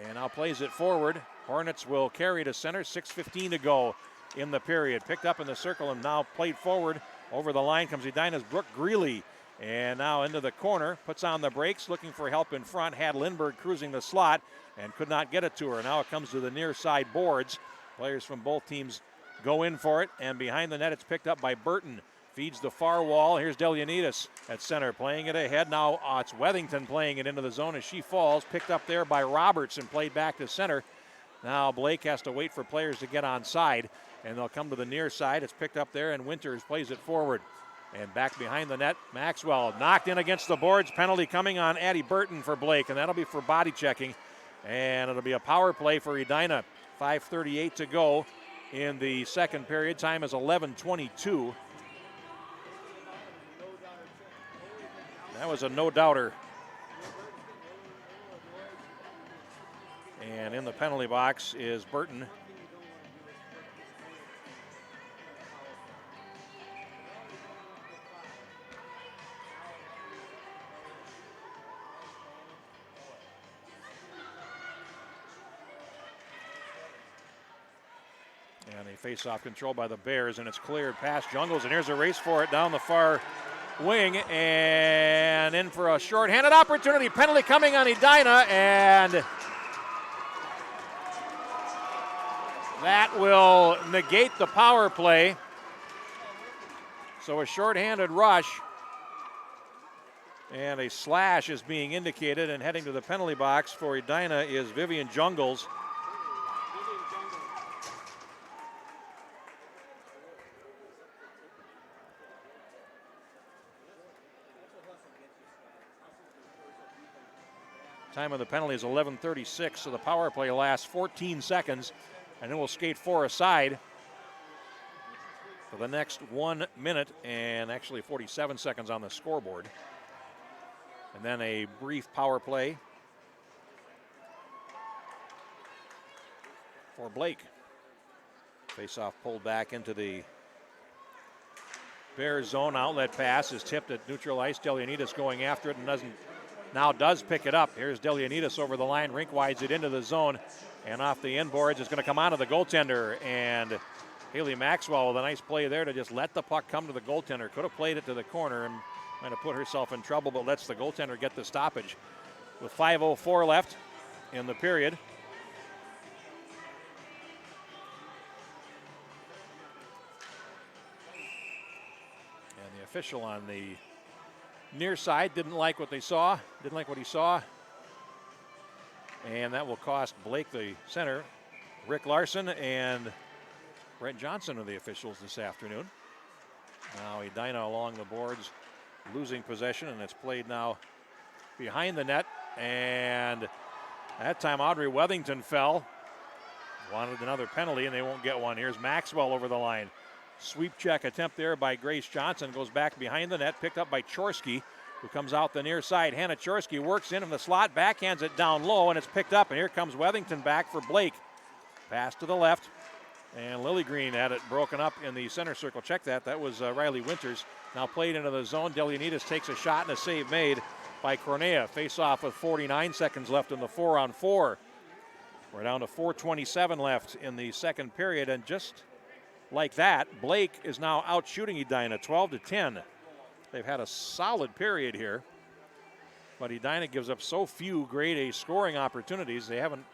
And now plays it forward. Hornets will carry to center, 6:15 to go in the period. Picked up in the circle and now played forward. Over the line comes Edina's Brooke Greeley. And now into the corner, puts on the brakes, looking for help in front. Had Lindbergh cruising the slot and could not get it to her. Now it comes to the near side boards. Players from both teams go in for it, and behind the net it's picked up by Burton. Feeds the far wall. Here's Delianides at center, playing it ahead. Now it's Wethington playing it into the zone as she falls. Picked up there by Roberts and played back to center. Now Blake has to wait for players to get on side, and they'll come to the near side. It's picked up there, and Winters plays it forward. And back behind the net, Maxwell knocked in against the boards. Penalty coming on Addie Burton for Blake, and that'll be for body checking. And it'll be a power play for Edina. 5:38 to go in the second period. Time is 11:22. That was a no-doubter. And in the penalty box is Burton. And a face-off control by the Bears, and it's cleared past Jungles, and here's a race for it down the far wing, and in for a short-handed opportunity. Penalty coming on Edina, and that will negate the power play. So a short-handed rush, and a slash is being indicated, and heading to the penalty box for Edina is Vivian Jungles. Time of the penalty is 11:36, so the power play lasts 14 seconds, and it will skate four aside for the next 1 minute and actually 47 seconds on the scoreboard. And then a brief power play for Blake. Face-off pulled back into the Bears zone. Outlet pass is tipped at neutral ice. Delianides going after it and does pick it up. Here's Delianides over the line, rink wides it into the zone, and off the inboards it's going to come onto the goaltender, and Haley Maxwell with a nice play there to just let the puck come to the goaltender. Could have played it to the corner and might have put herself in trouble, but lets the goaltender get the stoppage. With 5:04 left in the period. And the official on the near side didn't like what he saw, and that will cost Blake, the center. Rick Larson and Brett Johnson are the officials this afternoon. Now Edina along the boards, losing possession, and it's played now behind the net, and that time Audrey Wethington fell. Wanted another penalty, and they won't get one. Here's Maxwell over the line. Sweep check attempt there by Grace Johnson. Goes back behind the net, picked up by Chorsky, who comes out the near side. Hannah Chorsky works in the slot, backhands it down low, and it's picked up. And here comes Wethington back for Blake. Pass to the left, and Lily Green had it broken up in the center circle. Check that. That was Riley Winters. Now played into the zone. Delianides takes a shot and a save made by Cornea. Face off with 49 seconds left in the 4-on-4. We're down to 4:27 left in the second period, and just like that, Blake is now out shooting Edina 12-10. They've had a solid period here, but Edina gives up so few grade A scoring opportunities. They haven't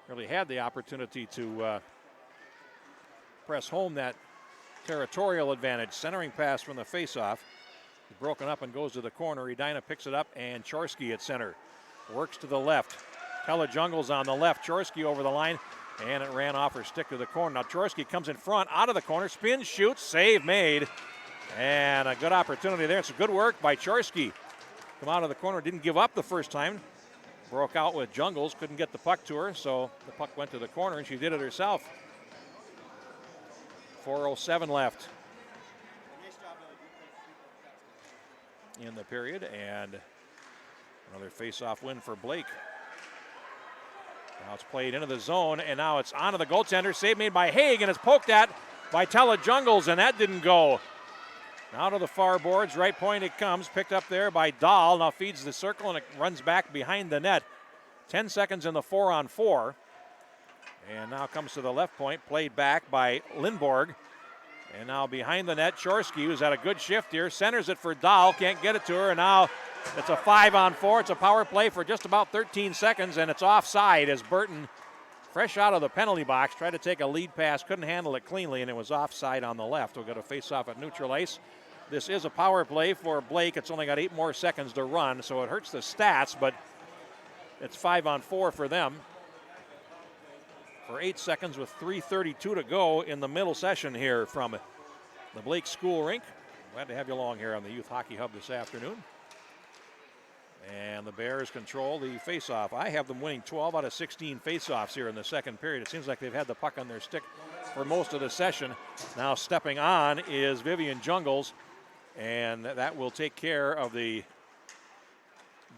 really had the opportunity to press home that territorial advantage. Centering pass from the faceoff is broken up and goes to the corner. Edina picks it up, and Chorsky at center works to the left. Tella Jungles on the left. Chorsky over the line, and it ran off her stick to the corner. Now Chorsky comes in front, out of the corner, spins, shoots, save made. And a good opportunity there. It's good work by Chorsky. Come out of the corner, didn't give up the first time. Broke out with Jungles, couldn't get the puck to her, so the puck went to the corner, and she did it herself. 4:07 left. in the period, and another face-off win for Blake. Now it's played into the zone, and now it's onto the goaltender. Save made by Haig, and it's poked at by Telejungles, and that didn't go. Now to the far boards, right point it comes, picked up there by Dahl. Now feeds the circle, and it runs back behind the net. 10 seconds in the 4-on-4. And now comes to the left point, played back by Lindborg. And now behind the net, Chorsky, who's had a good shift here, centers it for Dahl, can't get it to her, and now it's a 5-on-4. It's a power play for just about 13 seconds, and it's offside as Burton, fresh out of the penalty box, tried to take a lead pass, couldn't handle it cleanly, and it was offside on the left. We'll get a face-off at neutral ice. This is a power play for Blake. It's only got 8 more seconds to run, so it hurts the stats, but it's 5-on-4 for them. For 8 seconds with 3:32 to go in the middle session here from the Blake School Rink. Glad to have you along here on the Youth Hockey Hub this afternoon. And the Bears control the faceoff. I have them winning 12 out of 16 faceoffs here in the second period. It seems like they've had the puck on their stick for most of the session. Now stepping on is Vivian Jungles, and that will take care of the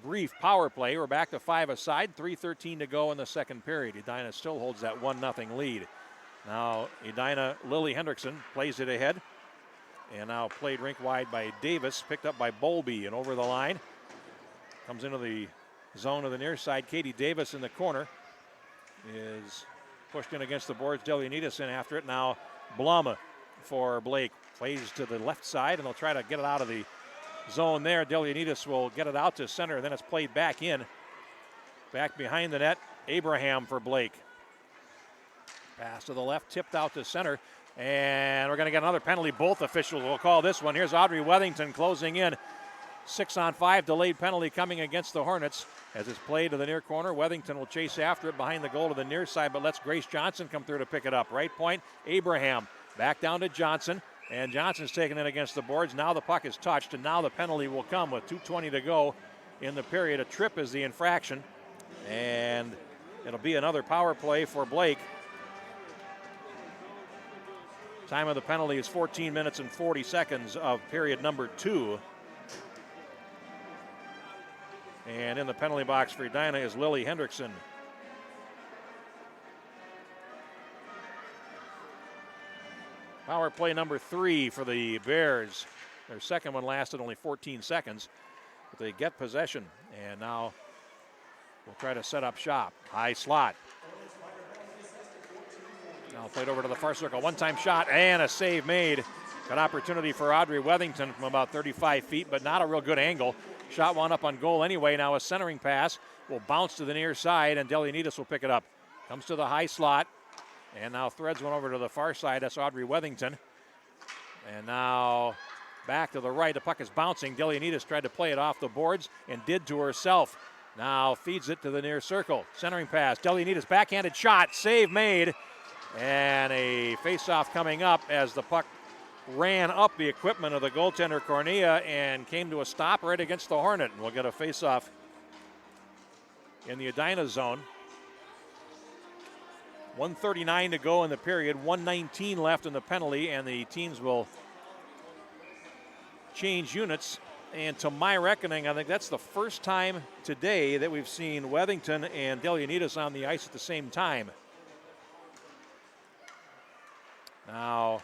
brief power play. We're back to 5 aside, 3:13 to go in the second period. Edina still holds that 1-0 lead. Now Edina, Lily Hendrickson plays it ahead, and now played rink wide by Davis, picked up by Bowlby, and over the line. Comes into the zone of the near side. Katie Davis in the corner is pushed in against the boards. Delianides in after it. Now Blum for Blake. Plays to the left side, and they'll try to get it out of the zone there. Delianides will get it out to center, and then it's played back in. Back behind the net, Abraham for Blake. Pass to the left, tipped out to center, and we're going to get another penalty. Both officials will call this one. Here's Audrey Wethington closing in. 6-on-5 delayed penalty coming against the Hornets as it's played to the near corner. Wethington will chase after it behind the goal to the near side, but lets Grace Johnson come through to pick it up. Right point, Abraham back down to Johnson, and Johnson's taken it against the boards. Now the puck is touched, and now the penalty will come with 2:20 to go in the period. A trip is the infraction, and it'll be another power play for Blake. Time of the penalty is 14 minutes and 40 seconds of period number 2. And in the penalty box for Edina is Lily Hendrickson. Power play number 3 for the Bears. Their second one lasted only 14 seconds, but they get possession. And now we'll try to set up shop. High slot. Now played over to the far circle. One-time shot and a save made. Good opportunity for Audrey Wethington from about 35 feet, but not a real good angle. Shot wound up on goal anyway. Now a centering pass will bounce to the near side, and Delianides will pick it up. Comes to the high slot, and now threads one over to the far side. That's Audrey Wethington. And now back to the right. The puck is bouncing. Delianides tried to play it off the boards and did to herself. Now feeds it to the near circle. Centering pass. Delianides backhanded shot. Save made. And a face-off coming up as the puck ran up the equipment of the goaltender Cornea and came to a stop right against the Hornet. And we'll get a face-off in the Edina zone. 1:39 to go in the period, 1:19 left in the penalty, and the teams will change units. And to my reckoning, I think that's the first time today that we've seen Wethington and Delianides on the ice at the same time. Now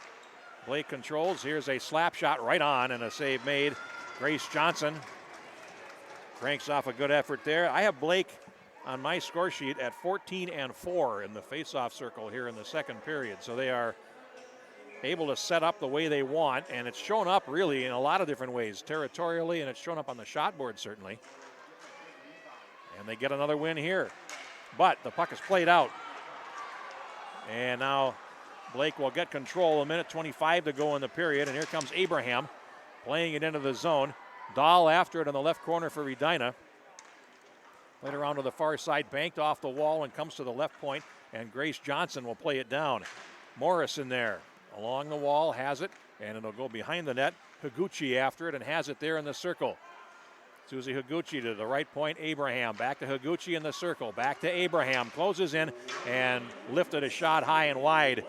Blake controls. Here's a slap shot right on and a save made. Grace Johnson cranks off a good effort there. I have Blake on my score sheet at 14-4 in the face-off circle here in the second period. So they are able to set up the way they want, and it's shown up really in a lot of different ways, territorially, and it's shown up on the shot board certainly. And they get another win here. But the puck is played out. And now Blake will get control. 1:25 to go in the period, and here comes Abraham playing it into the zone. Dahl after it in the left corner for Edina. Played around to the far side, banked off the wall and comes to the left point, and Grace Johnson will play it down. Morris in there along the wall, has it, and it'll go behind the net. Higuchi after it and has it there in the circle. Susie Higuchi to the right point, Abraham. Back to Higuchi in the circle, back to Abraham. Closes in and lifted a shot high and wide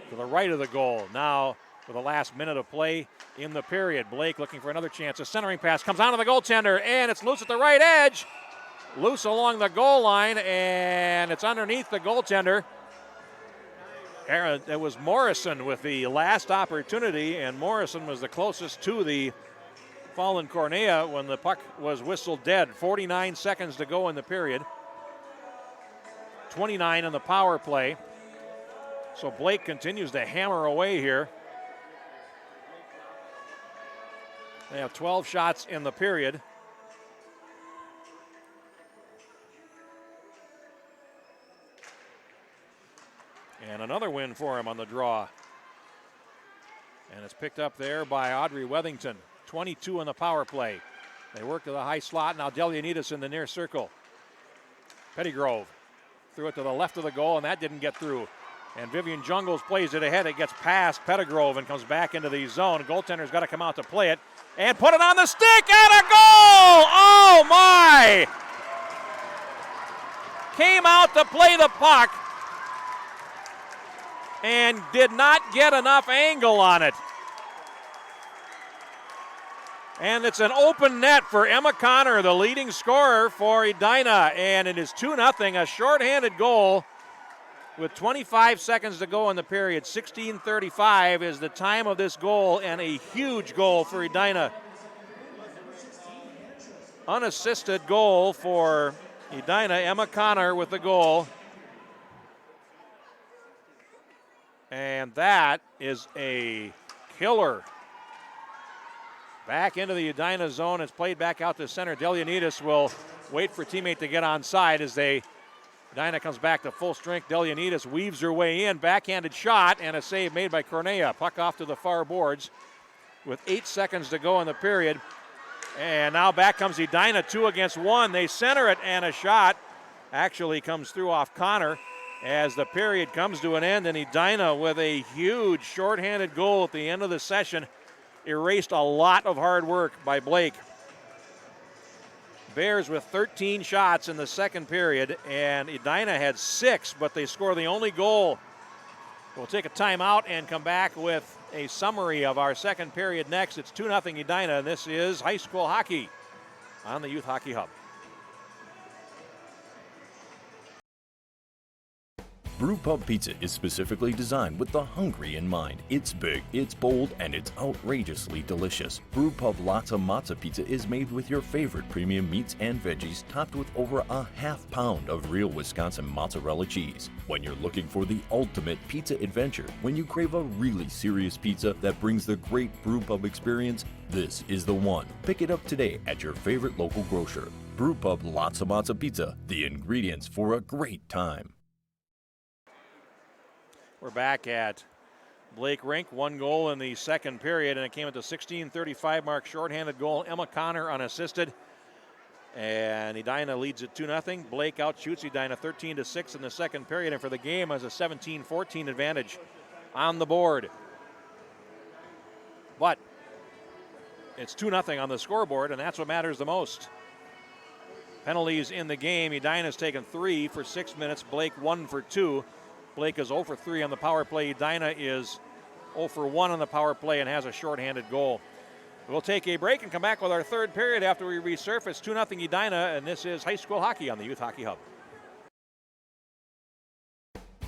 to the right of the goal. Now with the last minute of play in the period. Blake looking for another chance. A centering pass comes onto the goaltender, and it's loose at the right edge. Loose along the goal line, and it's underneath the goaltender. It was Morrison with the last opportunity, and Morrison was the closest to the fallen Cornea when the puck was whistled dead. 49 seconds to go in the period. 29 in the power play. So Blake continues to hammer away here. They have 12 shots in the period. And another win for him on the draw. And it's picked up there by Audrey Wethington. 22 in the power play. They work to the high slot. Now Delianides in the near circle. Pettygrove threw it to the left of the goal, and that didn't get through. And Vivian Jungles plays it ahead. It gets past Pettygrove and comes back into the zone. Goaltender's got to come out to play it and put it on the stick, and a goal! Oh my! Came out to play the puck and did not get enough angle on it. And it's an open net for Emma Connor, the leading scorer for Edina, and it is 2-0, a shorthanded goal with 25 seconds to go in the period. 16:35 is the time of this goal, and a huge goal for Edina. Unassisted goal for Edina. Emma Connor with the goal. And that is a killer. Back into the Edina zone. It's played back out to center. Delianides will wait for teammate to get onside as Edina comes back to full strength. Delianides weaves her way in. Backhanded shot and a save made by Cornea. Puck off to the far boards with 8 seconds to go in the period. And now back comes Edina, 2 against 1. They center it, and a shot actually comes through off Connor as the period comes to an end. And Edina with a huge shorthanded goal at the end of the session erased a lot of hard work by Blake. Bears with 13 shots in the second period, and Edina had 6, but they score the only goal. We'll take a timeout and come back with a summary of our second period next. It's 2-0 Edina, and this is high school hockey on the Youth Hockey Hub. Brewpub Pizza is specifically designed with the hungry in mind. It's big, it's bold, and it's outrageously delicious. Brewpub Lots of Matza Pizza is made with your favorite premium meats and veggies, topped with over a half pound of real Wisconsin mozzarella cheese. When you're looking for the ultimate pizza adventure, when you crave a really serious pizza that brings the great Brewpub experience, this is the one. Pick it up today at your favorite local grocer. Brewpub Lots of Matza Pizza, the ingredients for a great time. We're back at Blake Rink. 1 goal in the second period, and it came at the 16:35 mark. Shorthanded goal. Emma Connor unassisted. And Edina leads it 2-0. Blake outshoots Edina 13-6 in the second period, and for the game has a 17-14 advantage on the board. But it's 2-0 on the scoreboard, and that's what matters the most. Penalties in the game. Edina's taken 3 for 6 minutes. Blake 1 for 2. Blake is 0 for 3 on the power play. Edina is 0 for 1 on the power play and has a shorthanded goal. We'll take a break and come back with our third period after we resurface. 2-0 Edina, and this is high school hockey on the Youth Hockey Hub.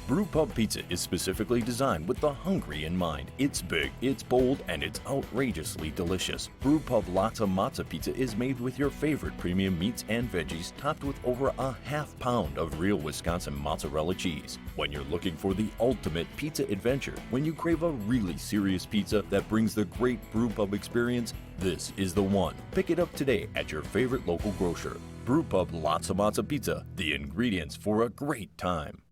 Brewpub Pizza is specifically designed with the hungry in mind. It's big, it's bold, and it's outrageously delicious. Brewpub Lots of Matza Pizza is made with your favorite premium meats and veggies, topped with over a half pound of real Wisconsin mozzarella cheese. When you're looking for the ultimate pizza adventure, when you crave a really serious pizza that brings the great Brewpub experience, this is the one. Pick it up today at your favorite local grocer. Brewpub Lots of Matza Pizza, the ingredients for a great time.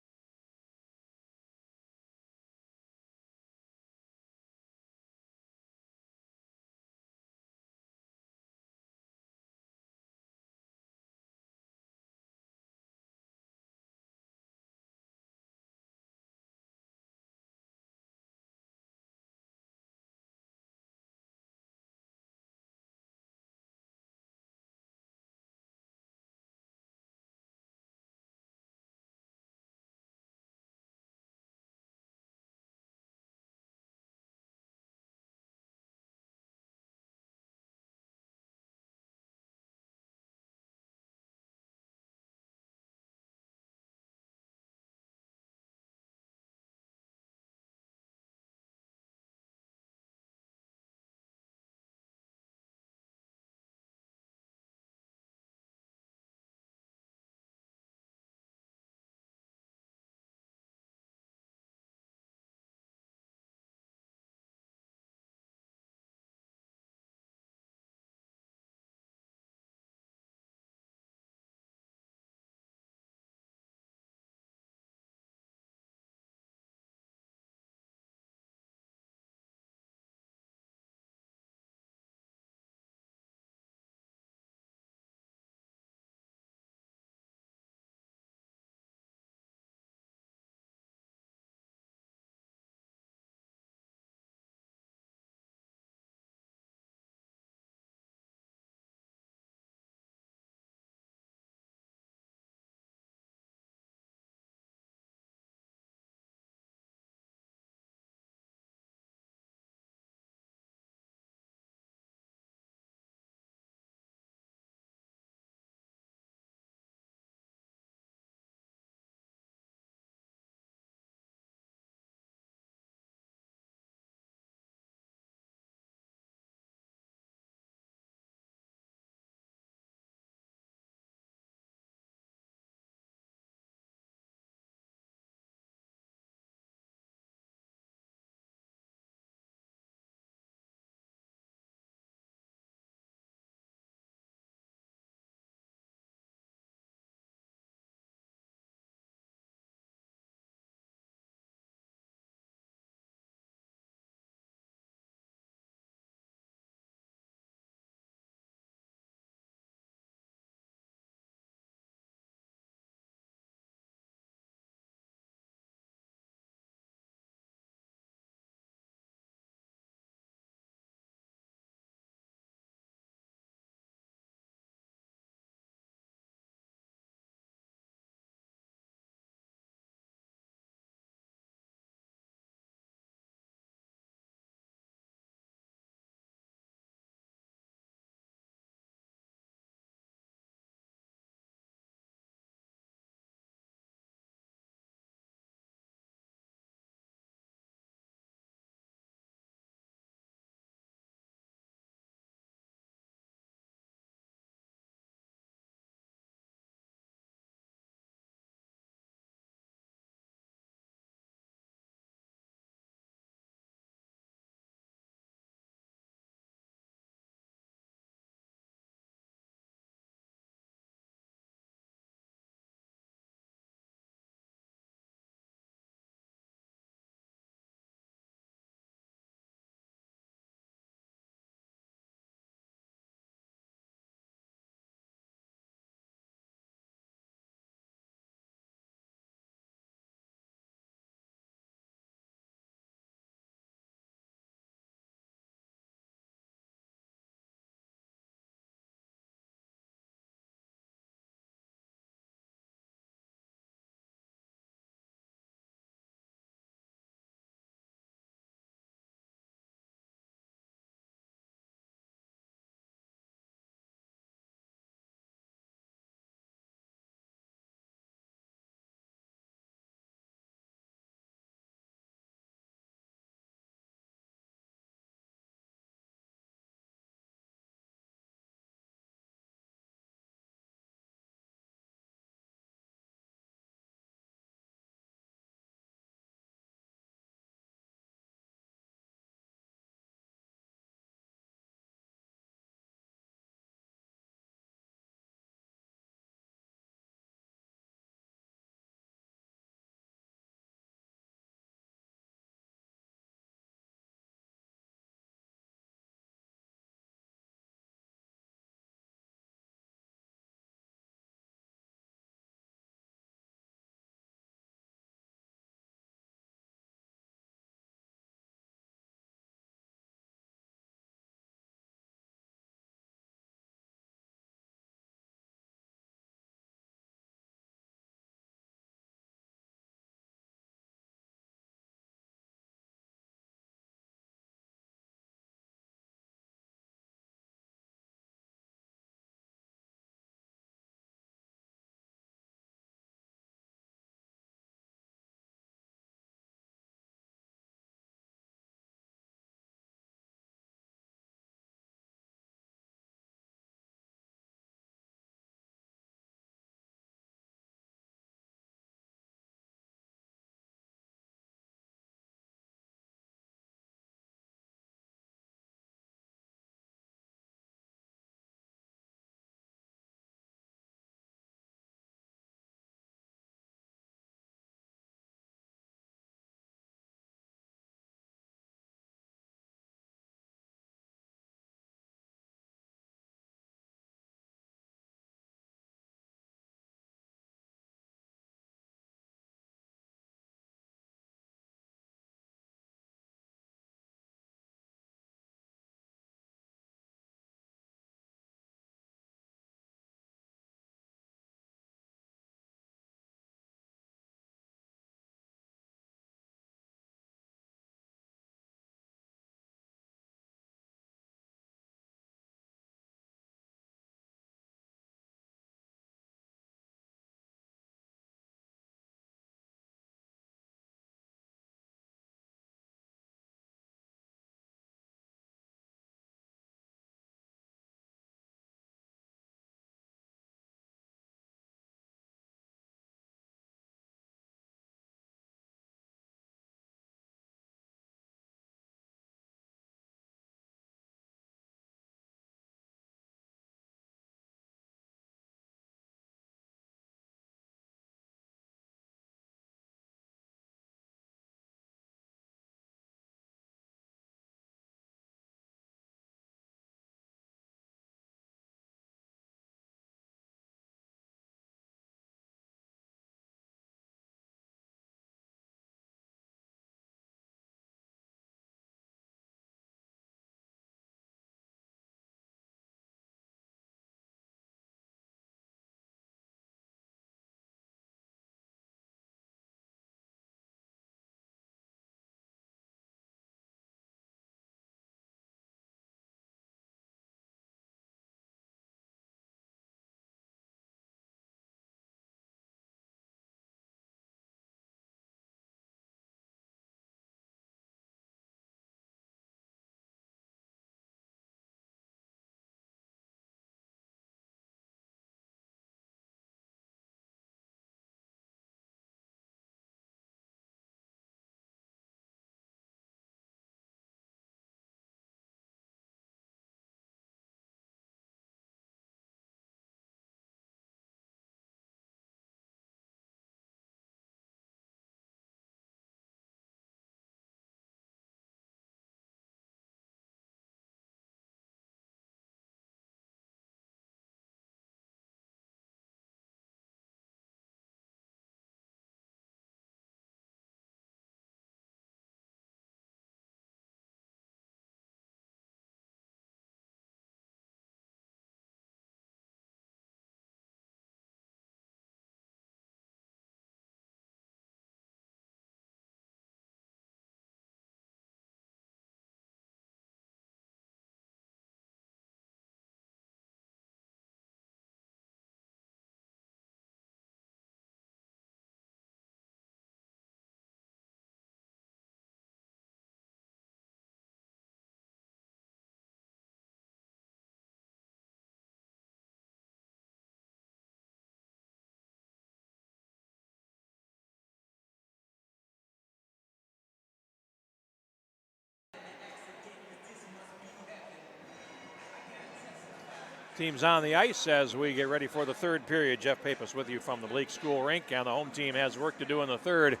Teams on the ice as we get ready for the third period. Jeff Pappas with you from the Blake School rink, and the home team has work to do in the third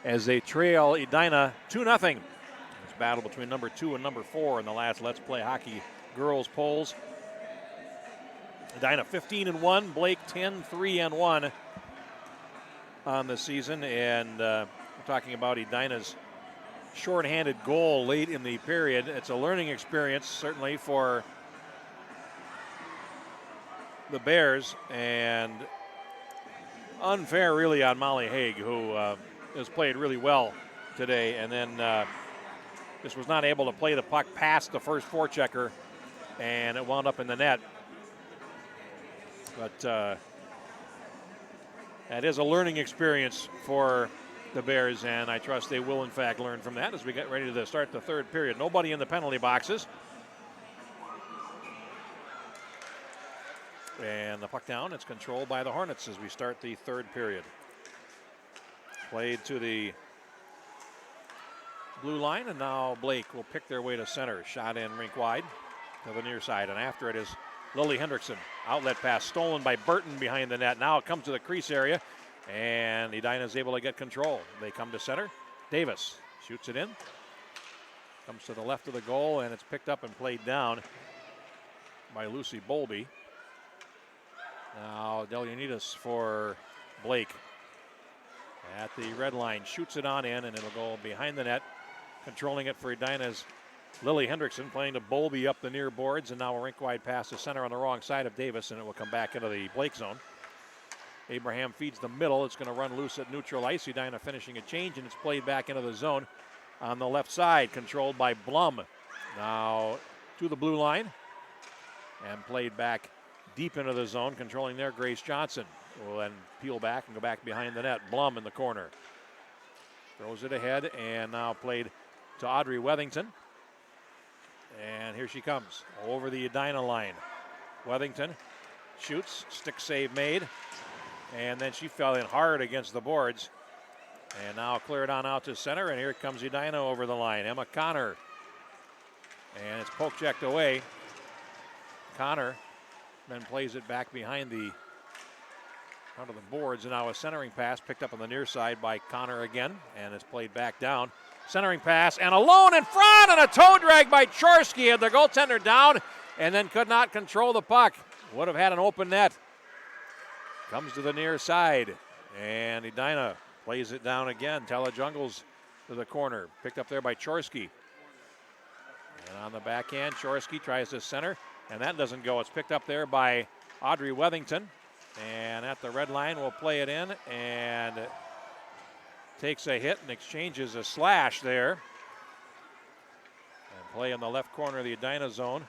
as they trail Edina 2-0. It's a battle between number 2 and number 4 in the last Let's Play Hockey girls polls. Edina 15-1, Blake 10-3-1 on the season, and we're talking about Edina's shorthanded goal late in the period. It's a learning experience, certainly, for the Bears, and unfair, really, on Molly Haig, who has played really well today, and then just was not able to play the puck past the first forechecker, and it wound up in the net. But that is a learning experience for the Bears, and I trust they will, in fact, learn from that as we get ready to start the third period. Nobody in the penalty boxes. And the puck down. It's controlled by the Hornets as we start the third period. Played to the blue line, and now Blake will pick their way to center. Shot in rink wide to the near side, and after it is Lily Hendrickson. Outlet pass stolen by Burton behind the net. Now it comes to the crease area, and Edina is able to get control. They come to center. Davis shoots it in. Comes to the left of the goal, and it's picked up and played down by Lucy Bolby. Now Delianides for Blake at the red line. Shoots it on in, and it'll go behind the net. Controlling it for Edina's Lily Hendrickson, playing to Bolby up the near boards, and now a rink-wide pass to center on the wrong side of Davis, and it will come back into the Blake zone. Abraham feeds the middle. It's going to run loose at neutral ice. Edina finishing a change, and it's played back into the zone on the left side, controlled by Blum. Now to the blue line, and played back deep into the zone, controlling there, Grace Johnson. Will then peel back and go back behind the net. Blum in the corner. Throws it ahead, and now played to Audrey Wethington. And here she comes over the Edina line. Wethington shoots, stick save made, and then she fell in hard against the boards. And now cleared on out to center, and here comes Edina over the line. Emma Connor. And it's poke checked away. Connor then plays it back behind the front of the boards, and now a centering pass picked up on the near side by Connor again, and it's played back down. Centering pass, and alone in front, and a toe drag by Chorsky, had the goaltender down, and then could not control the puck. Would have had an open net. Comes to the near side, and Edina plays it down again. Telejungles to the corner, picked up there by Chorsky. And on the backhand, Chorsky tries to center, and that doesn't go. It's picked up there by Audrey Wethington. And at the red line, we'll play it in, and takes a hit and exchanges a slash there. And play in the left corner of the Edina zone.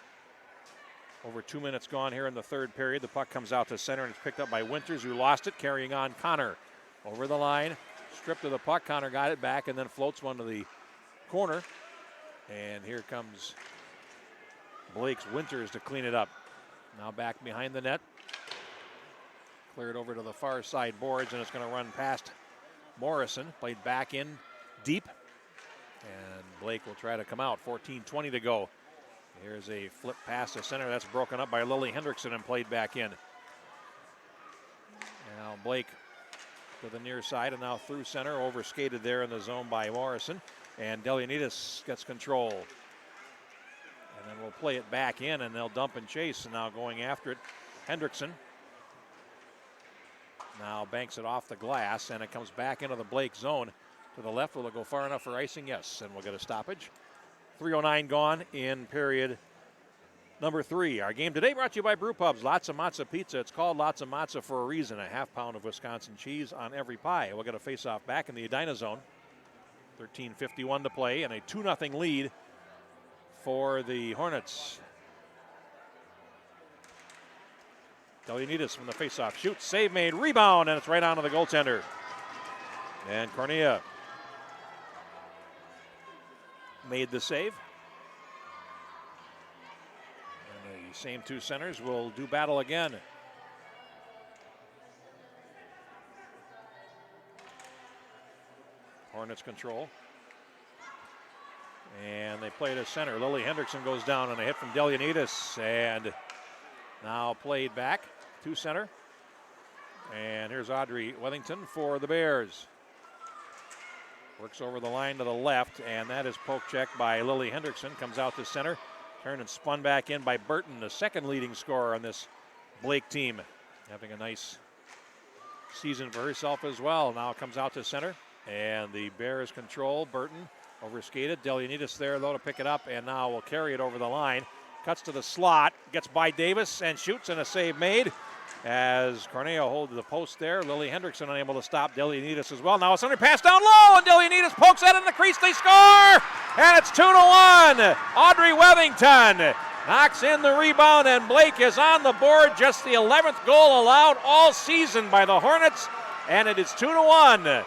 Over 2 minutes gone here in the third period. The puck comes out to center, and it's picked up by Winters, who lost it, carrying on Connor. Over the line, stripped of the puck. Connor got it back and then floats one to the corner. And here comes Blake's Winters to clean it up. Now back behind the net. Cleared over to the far side boards, and it's going to run past Morrison. Played back in deep. And Blake will try to come out. 14:20 to go. Here's a flip pass to center. That's broken up by Lily Hendrickson and played back in. Now Blake to the near side, and now through center. Overskated there in the zone by Morrison. And Delianides gets control. And then we'll play it back in, and they'll dump and chase. And now going after it, Hendrickson. Now banks it off the glass, and it comes back into the Blake zone. To the left, will it go far enough for icing? Yes, and we'll get a stoppage. 3:09 gone in period number 3. Our game today brought to you by Brew Pubs. Lots of Matzo Pizza. It's called Lots of Matzo for a reason. A half pound of Wisconsin cheese on every pie. We'll get a face-off back in the Edina zone. 13:51 to play, and a 2-0 lead for the Hornets. Delianides from the faceoff shoots, save made, rebound, and it's right onto the goaltender. And Cornea made the save. And the same two centers will do battle again. Hornets control. And they play to center. Lily Hendrickson goes down on a hit from Delianides, and Now played back to center. And here's Audrey Wethington for the Bears. Works over the line to the left, and that is poke checked by Lily Hendrickson. Comes out to center. Turned and spun back in by Burton, the second leading scorer on this Blake team. Having a nice season for herself as well. Now comes out to center, and the Bears control. Burton overskated. Delianides there, though, to pick it up, and now will carry it over the line. Cuts to the slot, gets by Davis, and shoots, and a save made. As Corneo holds the post there. Lily Hendrickson unable to stop Delianides as well. Now a center pass down low, and Delianides pokes that in the crease. They score, and it's 2-1. Audrey Wethington knocks in the rebound, and Blake is on the board. Just the 11th goal allowed all season by the Hornets, and it is 2-1.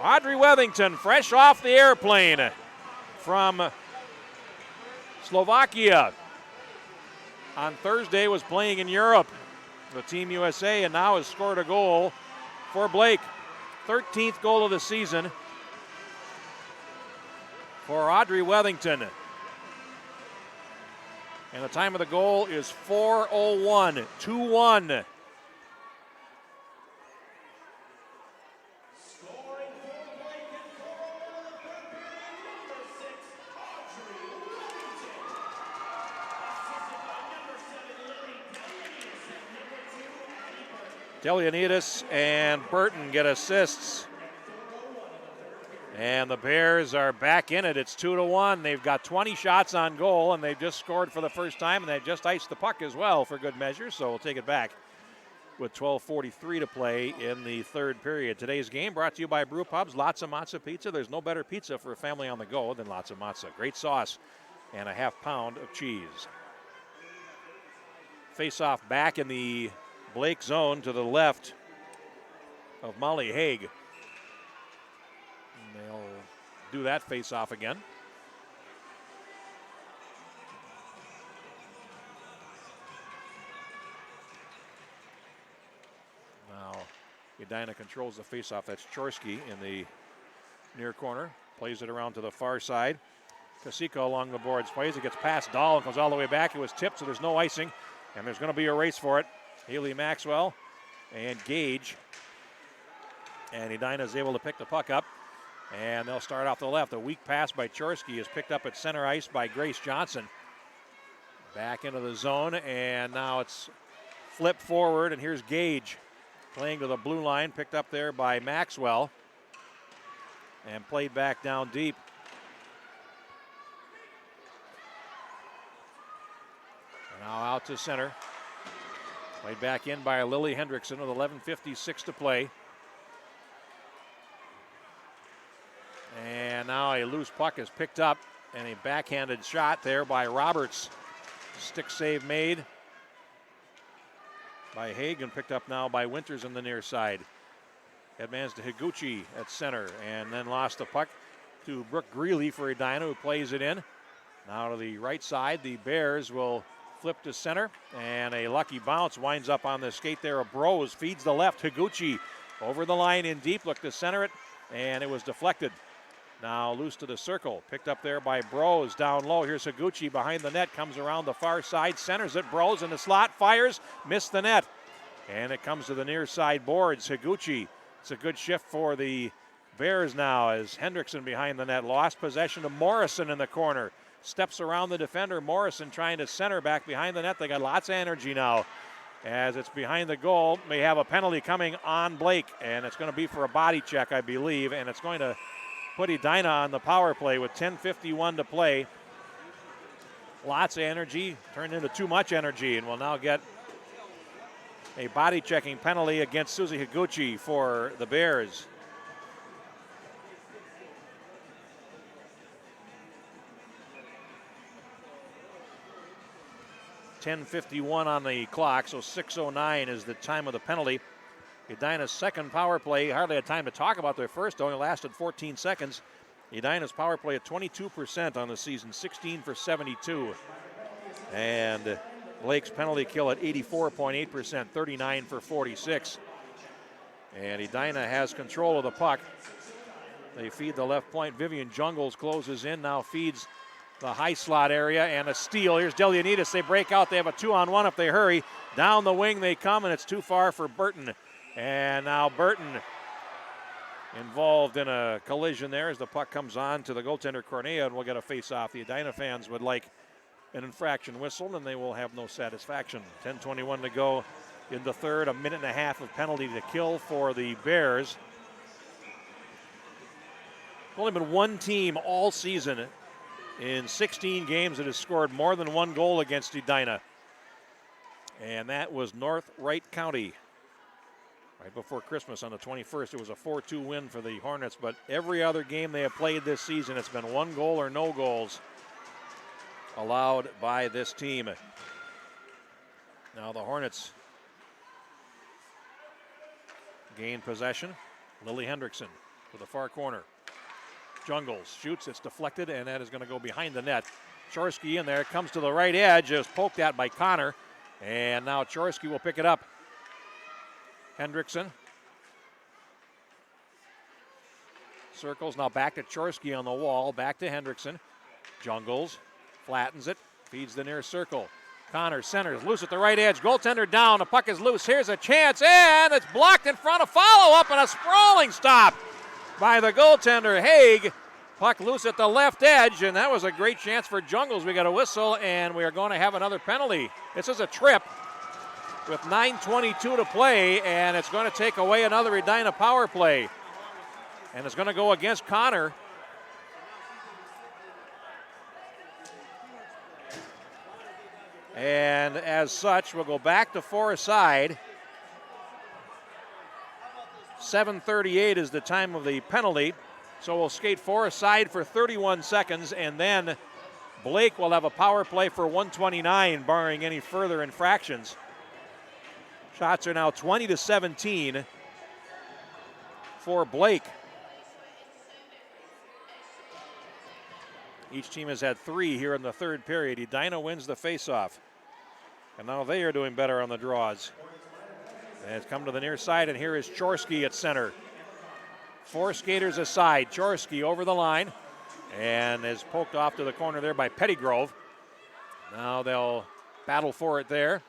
Audrey Wethington, fresh off the airplane from Slovakia. On Thursday was playing in Europe with Team USA, and now has scored a goal for Blake. 13th goal of the season for Audrey Wethington. And the time of the goal is 4:01, 2-1. Delianides and Burton get assists. And the Bears are back in it. It's 2-1. They've got 20 shots on goal, and they've just scored for the first time, and they've just iced the puck as well for good measure, so we'll take it back with 12:43 to play in the third period. Today's game brought to you by Brew Pubs, Lots of Matza Pizza. There's no better pizza for a family on the go than Lots of Matza. Great sauce and a half pound of cheese. Face-off back in the Blake zone to the left of Molly Haig. And they'll do that face-off again. Now Edina controls the face-off. That's Chorsky in the near corner. Plays it around to the far side. Kasika along the boards plays. It gets past Dahl and goes all the way back. It was tipped, so there's no icing. And there's going to be a race for it. Haley Maxwell and Gage. And Edina is able to pick the puck up. And they'll start off the left. A weak pass by Chorsky is picked up at center ice by Grace Johnson. Back into the zone, and now it's flipped forward, and here's Gage playing to the blue line, picked up there by Maxwell. And played back down deep. Now out to center. Played back in by Lily Hendrickson with 11:56 to play. And now a loose puck is picked up, and a backhanded shot there by Roberts. Stick save made by Hagen, picked up now by Winters in the near side. Headmans to Higuchi at center, and then lost the puck to Brooke Greeley for Edina, who plays it in. Now to the right side, the Bears will flip to center, and a lucky bounce winds up on the skate there of Brose. Feeds the left. Higuchi over the line in deep. Looked to center it, and it was deflected. Now loose to the circle. Picked up there by Brose. Down low. Here's Higuchi behind the net. Comes around the far side. Centers it. Brose in the slot. Fires. Missed the net. And it comes to the near side boards. Higuchi. It's a good shift for the Bears now as Hendrickson behind the net. Lost possession to Morrison in the corner. Steps around the defender. Morrison trying to center back behind the net. They got lots of energy now as it's behind the goal. May have a penalty coming on Blake, and it's going to be for a body check, I believe, and it's going to put Edina on the power play with 10:51 to play. Lots of energy turned into too much energy, and will now get a body checking penalty against Susie Higuchi for the Bears. .10:51 on the clock, so 6:09 is the time of the penalty. Edina's second power play, hardly had time to talk about their first, only lasted 14 seconds. Edina's power play at 22% on the season, 16 for 72. And Blake's penalty kill at 84.8%, 39 for 46. And Edina has control of the puck. They feed the left point. Vivian Jungles closes in, now feeds the high slot area, and a steal. Here's Delianides. They break out. They have a 2-on-1 if they hurry. Down the wing they come, and it's too far for Burton. And now Burton involved in a collision there as the puck comes on to the goaltender Cornea, and we'll get a face-off. The Edina fans would like an infraction whistle, and they will have no satisfaction. 10:21 to go in the third. A minute and a half of penalty to kill for the Bears. Only been one team all season in 16 games that has scored more than one goal against Edina, and that was North Wright County. Right before Christmas on the 21st, it was a 4-2 win for the Hornets, but every other game they have played this season, it's been one goal or no goals allowed by this team. Now the Hornets gain possession. Lily Hendrickson to the far corner. Jungles shoots, it's deflected, and that is going to go behind the net. Chorsky in there, comes to the right edge, is poked at by Connor, and now Chorsky will pick it up. Hendrickson circles, now back to Chorsky on the wall, back to Hendrickson. Jungles flattens it, feeds the near circle. Connor centers, loose at the right edge, goaltender down, the puck is loose, here's a chance, and it's blocked in front of follow-up, and a sprawling stop by the goaltender, Haig. Puck loose at the left edge, and that was a great chance for Jungles. We got a whistle, and we are going to have another penalty. This is a trip with 9:22 to play, and it's going to take away another Edina power play. And it's going to go against Connor. And as such, we'll go back to 4 aside. 7:38 is the time of the penalty. So we'll skate 4 aside for 31 seconds, and then Blake will have a power play for 129, barring any further infractions. Shots are now 20-17 for Blake. Each team has had 3 here in the third period. Edina wins the faceoff. And now they are doing better on the draws. And it's come to the near side, and here is Chorsky at center. 4 skaters aside. Chorsky over the line and is poked off to the corner there by Pettygrove. Now they'll battle for it there.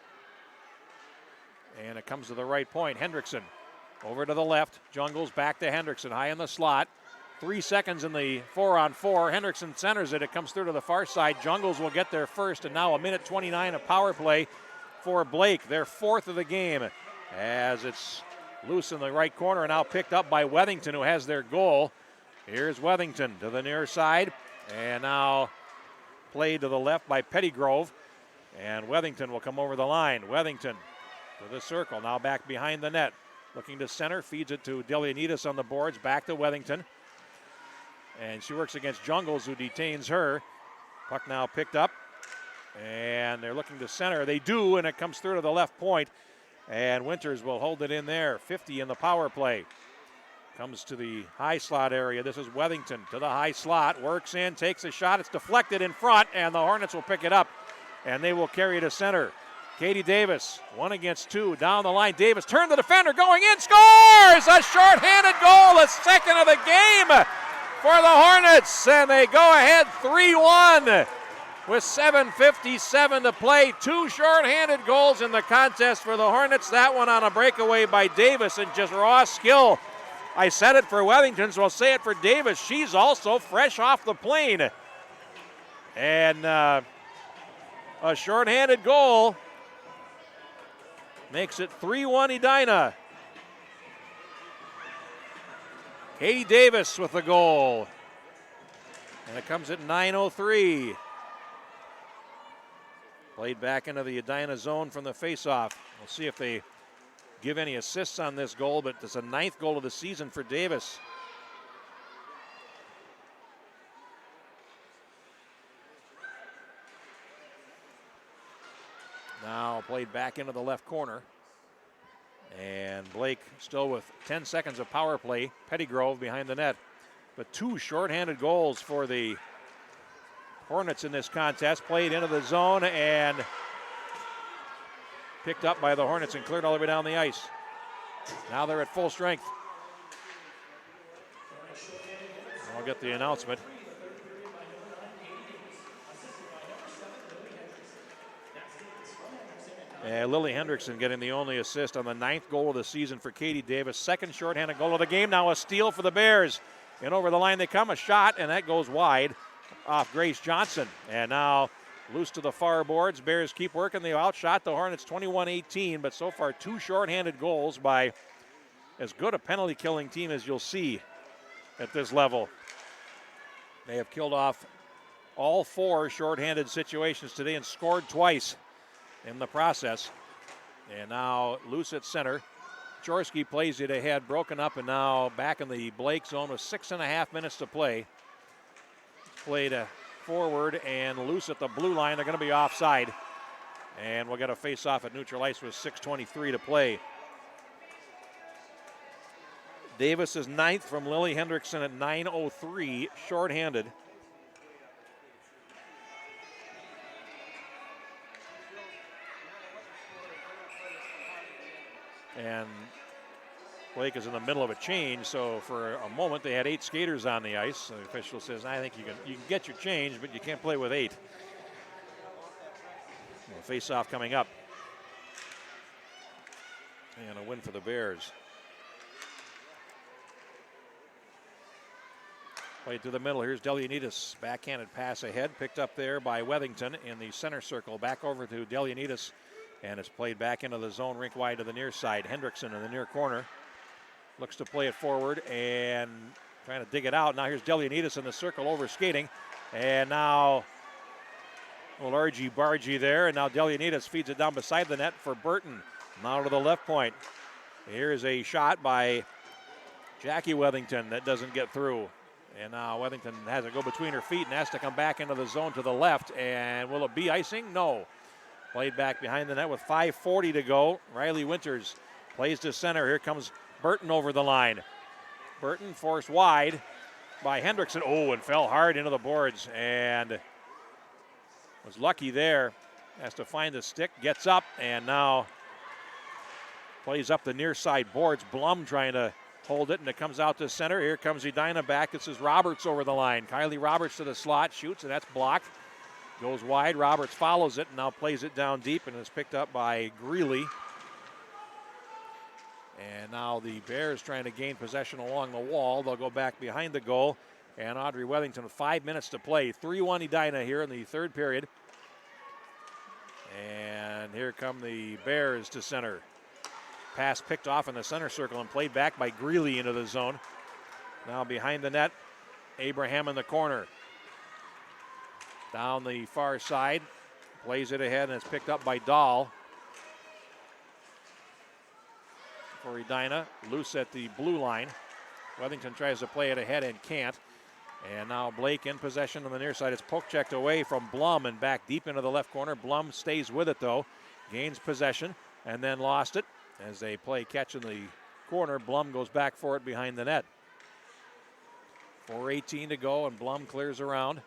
And it comes to the right point. Hendrickson over to the left. Jungles back to Hendrickson, high in the slot. 3 seconds in the 4-on-4. Hendrickson centers it. It comes through to the far side. Jungles will get there first, and now a minute 29 of power play for Blake. Their 4th of the game as it's loose in the right corner and now picked up by Wethington, who has their goal. Here's Wethington to the near side, and now played to the left by Pettygrove, and Wethington will come over the line. Wethington to the circle, now back behind the net. Looking to center, feeds it to Delianides on the boards, back to Wethington. And she works against Jungles, who detains her. Puck now picked up, and they're looking to center. They do, and it comes through to the left point, and Winters will hold it in there. 50 in the power play. Comes to the high slot area. This is Wethington to the high slot, works in, takes a shot. It's deflected in front, and the Hornets will pick it up, and they will carry it to center. Katie Davis, 1 against 2, down the line. Davis turned the defender, going in, scores! A shorthanded goal, the second of the game for the Hornets, and they go ahead 3-1 with 7:57 to play. 2 shorthanded goals in the contest for the Hornets. That one on a breakaway by Davis and just raw skill. I said it for Wethington, so I'll say it for Davis. She's also fresh off the plane. And a shorthanded goal makes it 3-1 Edina. Katie Davis with the goal. And it comes at 9:03. Played back into the Edina zone from the faceoff. We'll see if they give any assists on this goal, but it's a 9th goal of the season for Davis. Now played back into the left corner. And Blake still with 10 seconds of power play. Pettygrove behind the net. But 2 shorthanded goals for the Hornets in this contest. Played into the zone and picked up by the Hornets and cleared all the way down the ice. Now they're at full strength. We'll get the announcement. Lily Hendrickson getting the only assist on the 9th goal of the season for Katie Davis. Second shorthanded goal of the game. Now a steal for the Bears. And over the line they come. A shot, and that goes wide off Grace Johnson. And now loose to the far boards. Bears keep working. They outshot the Hornets 21-18, but so far 2 shorthanded goals by as good a penalty killing team as you'll see at this level. They have killed off all 4 shorthanded situations today and scored twice in the process. And now loose at center. Chorski plays it ahead, broken up, and now back in the Blake zone with 6.5 minutes to play. Played forward and loose at the blue line. They're going to be offside. And we'll get a face-off at neutral ice with 6:23 to play. Davis is 9th from Lily Hendrickson at 9:03, shorthanded. And Blake is in the middle of a change, so for a moment they had 8 skaters on the ice. The official says, I think you can get your change, but you can't play with 8. Well, face-off coming up. And a win for the Bears. Played to the middle. Here's Delianides. Backhanded pass ahead, picked up there by Wethington in the center circle. Back over to Delianides. And it's played back into the zone, rink wide to the near side. Hendrickson in the near corner. Looks to play it forward and trying to dig it out. Now here's Delianides in the circle over skating. And now little argy-bargy there. And now Delianides feeds it down beside the net for Burton. Now to the left point. Here's a shot by Jackie Wethington that doesn't get through. And now Wethington has it go between her feet and has to come back into the zone to the left. And will it be icing? No. Played back behind the net with 5:40 to go. Riley Winters plays to center. Here comes Burton over the line. Burton forced wide by Hendrickson. Oh, and fell hard into the boards and was lucky there. Has to find the stick, gets up, and now plays up the near side boards. Blum trying to hold it, and it comes out to center. Here comes Edina back. This is Roberts over the line. Kylie Roberts to the slot, shoots, and that's blocked. Goes wide. Roberts follows it and now plays it down deep and is picked up by Greeley. And now the Bears trying to gain possession along the wall. They'll go back behind the goal. And Audrey Wethington, 5 minutes to play. 3-1 Edina here in the third period. And here come the Bears to center. Pass picked off in the center circle and played back by Greeley into the zone. Now behind the net, Abraham in the corner. Down the far side, plays it ahead, and it's picked up by Dahl. For Edina, loose at the blue line. Wethington tries to play it ahead and can't. And now Blake in possession on the near side. It's poke checked away from Blum and back deep into the left corner. Blum stays with it though, gains possession and then lost it. As they play catch in the corner, Blum goes back for it behind the net. 4:18 to go and Blum clears around.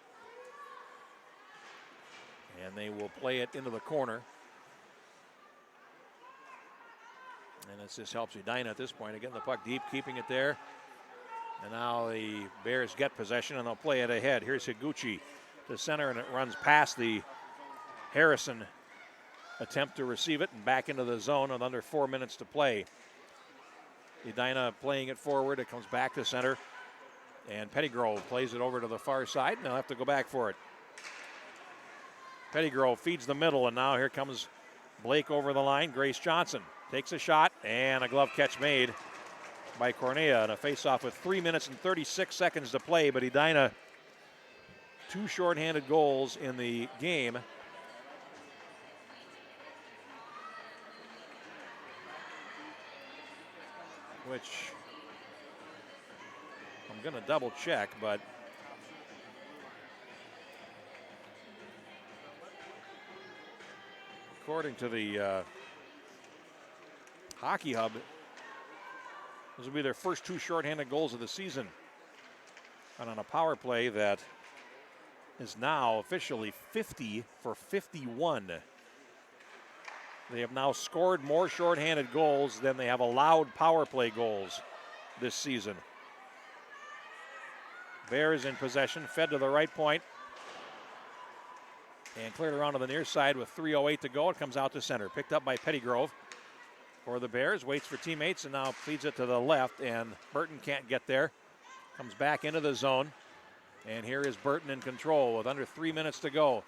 And they will play it into the corner. And this just helps Edina at this point. Getting the puck deep, keeping it there. And now the Bears get possession and they'll play it ahead. Here's Higuchi to center and it runs past the Harrison attempt to receive it and back into the zone with under 4 minutes to play. Edina playing it forward. It comes back to center. And Pettigrew plays it over to the far side and they'll have to go back for it. Pettigrew feeds the middle, and now here comes Blake over the line. Grace Johnson takes a shot, and a glove catch made by Cornea. And a face-off with 3 minutes and 36 seconds to play, but Edina 2 shorthanded goals in the game. Which I'm going to double check, but according to the Hockey Hub, those will be their first 2 shorthanded goals of the season. And on a power play that is now officially 50 for 51. They have now scored more shorthanded goals than they have allowed power play goals this season. Bears in possession, fed to the right point. And cleared around to the near side with 3:08 to go. It comes out to center. Picked up by Pettygrove for the Bears. Waits for teammates and now feeds it to the left. And Burton can't get there. Comes back into the zone. And here is Burton in control with under 3 minutes to go.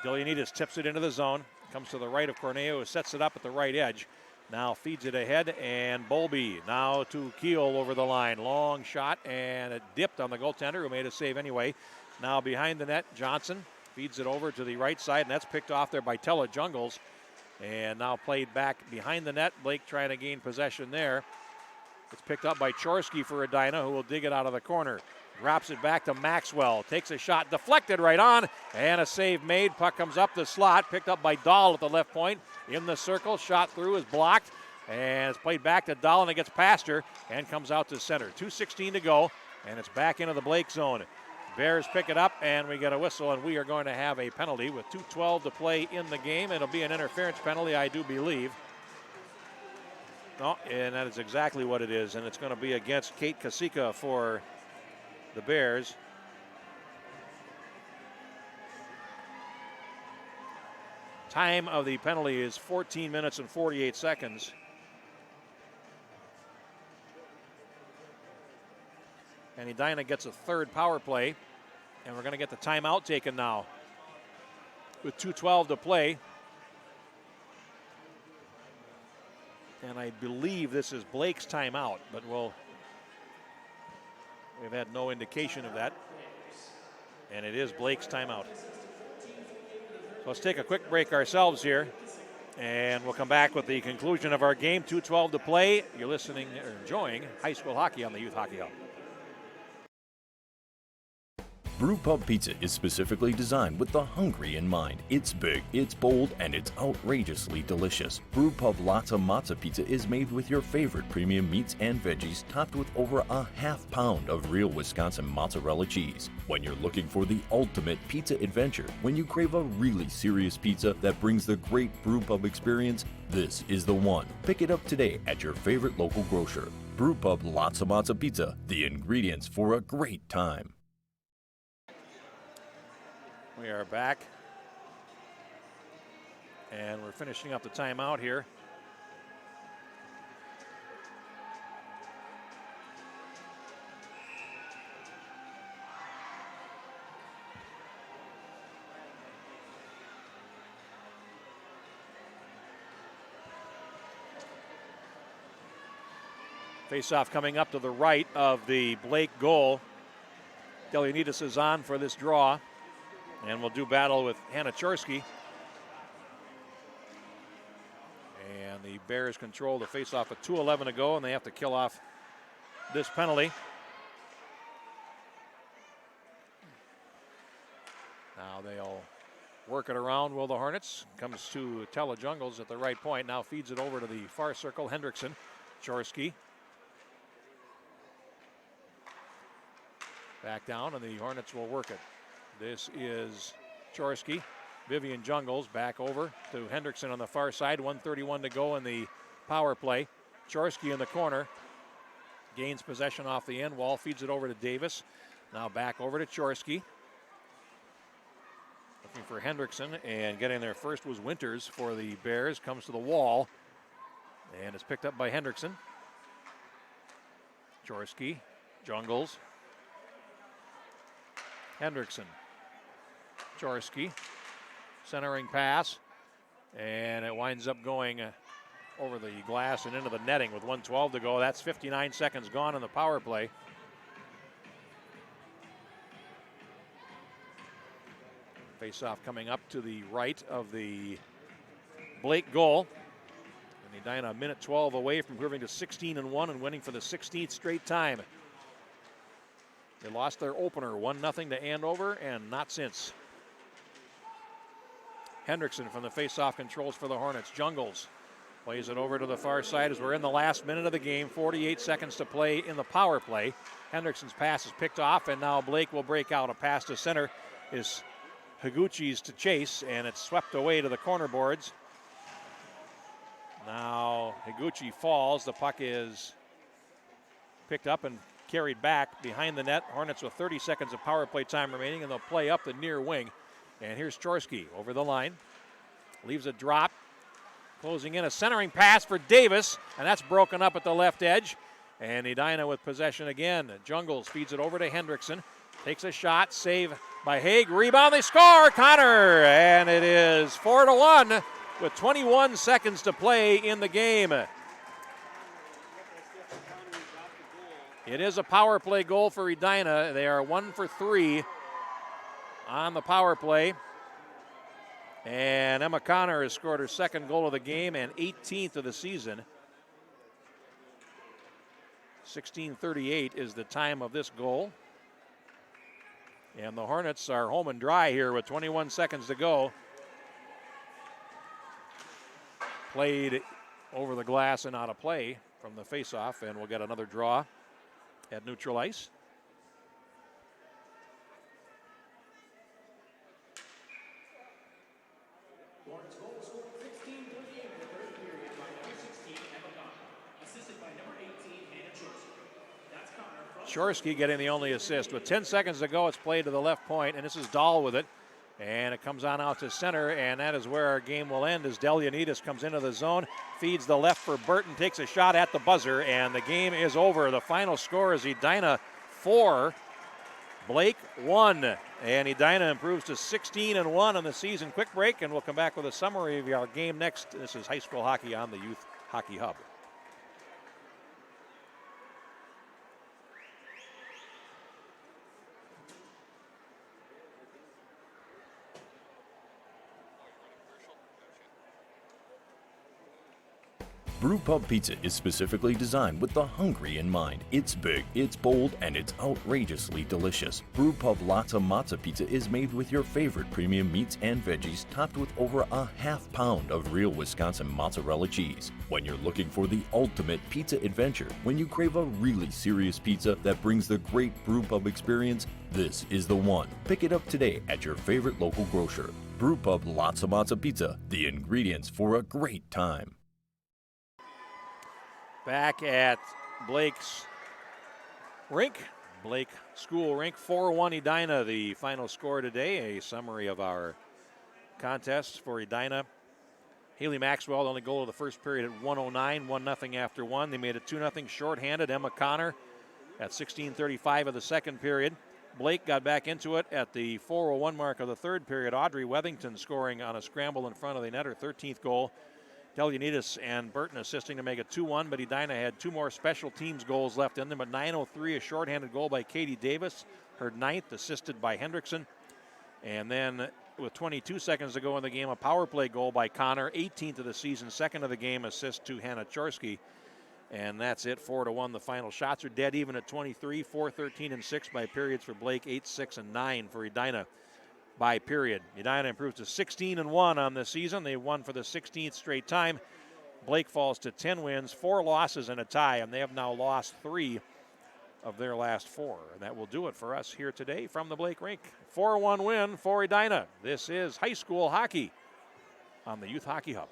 Delianides tips it into the zone. Comes to the right of Corneo, who sets it up at the right edge. Now feeds it ahead, and Bowlby now to Keel over the line. Long shot, and it dipped on the goaltender, who made a save anyway. Now behind the net, Johnson feeds it over to the right side, and that's picked off there by Tella Jungles. And now played back behind the net. Blake trying to gain possession there. It's picked up by Chorsky for Edina, who will dig it out of the corner. Drops it back to Maxwell. Takes a shot, deflected right on, and a save made. Puck comes up the slot, picked up by Dahl at the left point. In the circle, shot through is blocked, and it's played back to Dahl, and it gets past her, and comes out to center. 2:16 to go, and it's back into the Blake zone. Bears pick it up, and we get a whistle, and we are going to have a penalty with 2:12 to play in the game. It'll be an interference penalty, I do believe. No, and that is exactly what it is, and it's going to be against Kate Kasika for the Bears. Time of the penalty is 14 minutes and 48 seconds. And Edina gets a third power play, and we're going to get the timeout taken now with 2:12 to play. And I believe this is Blake's timeout, but we've had no indication of that. And it is Blake's timeout. So let's take a quick break ourselves here, and we'll come back with the conclusion of our game. 2:12 to play. You're listening or enjoying high school hockey on the Youth Hockey Hub. Brew Pub Pizza is specifically designed with the hungry in mind. It's big, it's bold, and it's outrageously delicious. Brew Pub Lotta Matza Pizza is made with your favorite premium meats and veggies, topped with over a half pound of real Wisconsin mozzarella cheese. When you're looking for the ultimate pizza adventure, when you crave a really serious pizza that brings the great Brew Pub experience, this is the one. Pick it up today at your favorite local grocer. Brew Pub Lotta Matza Pizza, the ingredients for a great time. We are back, and we're finishing up the timeout here. Face-off coming up to the right of the Blake goal. Delianides is on for this draw. And we'll do battle with Hannah Chorsky. And the Bears control the faceoff with 2:11 to go, and they have to kill off this penalty. Now they'll work it around, will the Hornets. Comes to Tella Jungles at the right point. Now feeds it over to the far circle. Hendrickson, Chorsky. Back down, and the Hornets will work it. This is Chorsky. Vivian Jungles back over to Hendrickson on the far side. 1:31 to go in the power play. Chorsky in the corner. Gains possession off the end wall. Feeds it over to Davis. Now back over to Chorsky. Looking for Hendrickson, and getting there first was Winters for the Bears. Comes to the wall, and it's picked up by Hendrickson. Chorsky, Jungles. Hendrickson. Chorsky, centering pass, and it winds up going over the glass and into the netting with 1:12 to go. That's 59 seconds gone in the power play. Face-off coming up to the right of the Blake goal. And Edina a minute 12 away from improving to 16-1 and winning for the 16th straight time. They lost their opener 1-0 to Andover, and not since. Hendrickson from the face-off controls for the Hornets. Jungles plays it over to the far side as we're in the last minute of the game. 48 seconds to play in the power play. Hendrickson's pass is picked off, and now Blake will break out. A pass to center is Higuchi's to chase, and it's swept away to the corner boards. Now Higuchi falls. The puck is picked up, and carried back behind the net. Hornets with 30 seconds of power play time remaining, and they'll play up the near wing. And here's Chorsky over the line. Leaves a drop. Closing in a centering pass for Davis, and that's broken up at the left edge. And Edina with possession again. Jungles feeds it over to Hendrickson. Takes a shot, save by Haig. Rebound, they score, Connor! And it is 4-1 with 21 seconds to play in the game. It is a power play goal for Edina. They are 1 for 3 on the power play. And Emma Connor has scored her second goal of the game and 18th of the season. 16:38 is the time of this goal. And the Hornets are home and dry here with 21 seconds to go. Played over the glass and out of play from the faceoff, and we'll get another draw at neutral ice. Chorsky getting the only assist. With 10 seconds to go, it's played to the left point, and this is Dahl with it. And it comes on out to center, and that is where our game will end as Delianides comes into the zone, feeds the left for Burton, takes a shot at the buzzer, and the game is over. The final score is Edina 4, Blake 1. And Edina improves to 16-1 on the season. Quick break, and we'll come back with a summary of our game next. This is high school hockey on the Youth Hockey Hub. Brewpub Pizza is specifically designed with the hungry in mind. It's big, it's bold, and it's outrageously delicious. Brewpub Lots of Matza Pizza is made with your favorite premium meats and veggies, topped with over a half-pound of real Wisconsin mozzarella cheese. When you're looking for the ultimate pizza adventure, when you crave a really serious pizza that brings the great Brewpub experience, this is the one. Pick it up today at your favorite local grocer. Brewpub Lots of Matza Pizza, the ingredients for a great time. Back at Blake's rink, Blake School Rink, 4-1 Edina, the final score today. A summary of our contests for Edina. Haley Maxwell, the only goal of the first period at 1:09, 1-0 after one. They made it 2-0 shorthanded. Emma Connor at 16:35 of the second period. Blake got back into it at the 4:01 mark of the third period. Audrey Wethington scoring on a scramble in front of the net, her 13th goal. Delianides and Burton assisting to make it 2-1, but Edina had two more special teams goals left in them. At 9:03, a shorthanded goal by Katie Davis, her 9th, assisted by Hendrickson. And then with 22 seconds to go in the game, a power play goal by Connor, 18th of the season, second of the game, assist to Hannah Chorsky. And that's it, 4-1. The final shots are dead even at 23, 4, 13, and 6 by periods for Blake, 8, 6, and 9 for Edina by period. Edina improves to 16-1 on the season. They won for the 16th straight time. Blake falls to 10 wins, 4 losses, and a tie, and they have now lost 3 of their last 4. And that will do it for us here today from the Blake Rink. 4-1 win for Edina. This is high school hockey on the Youth Hockey Hub.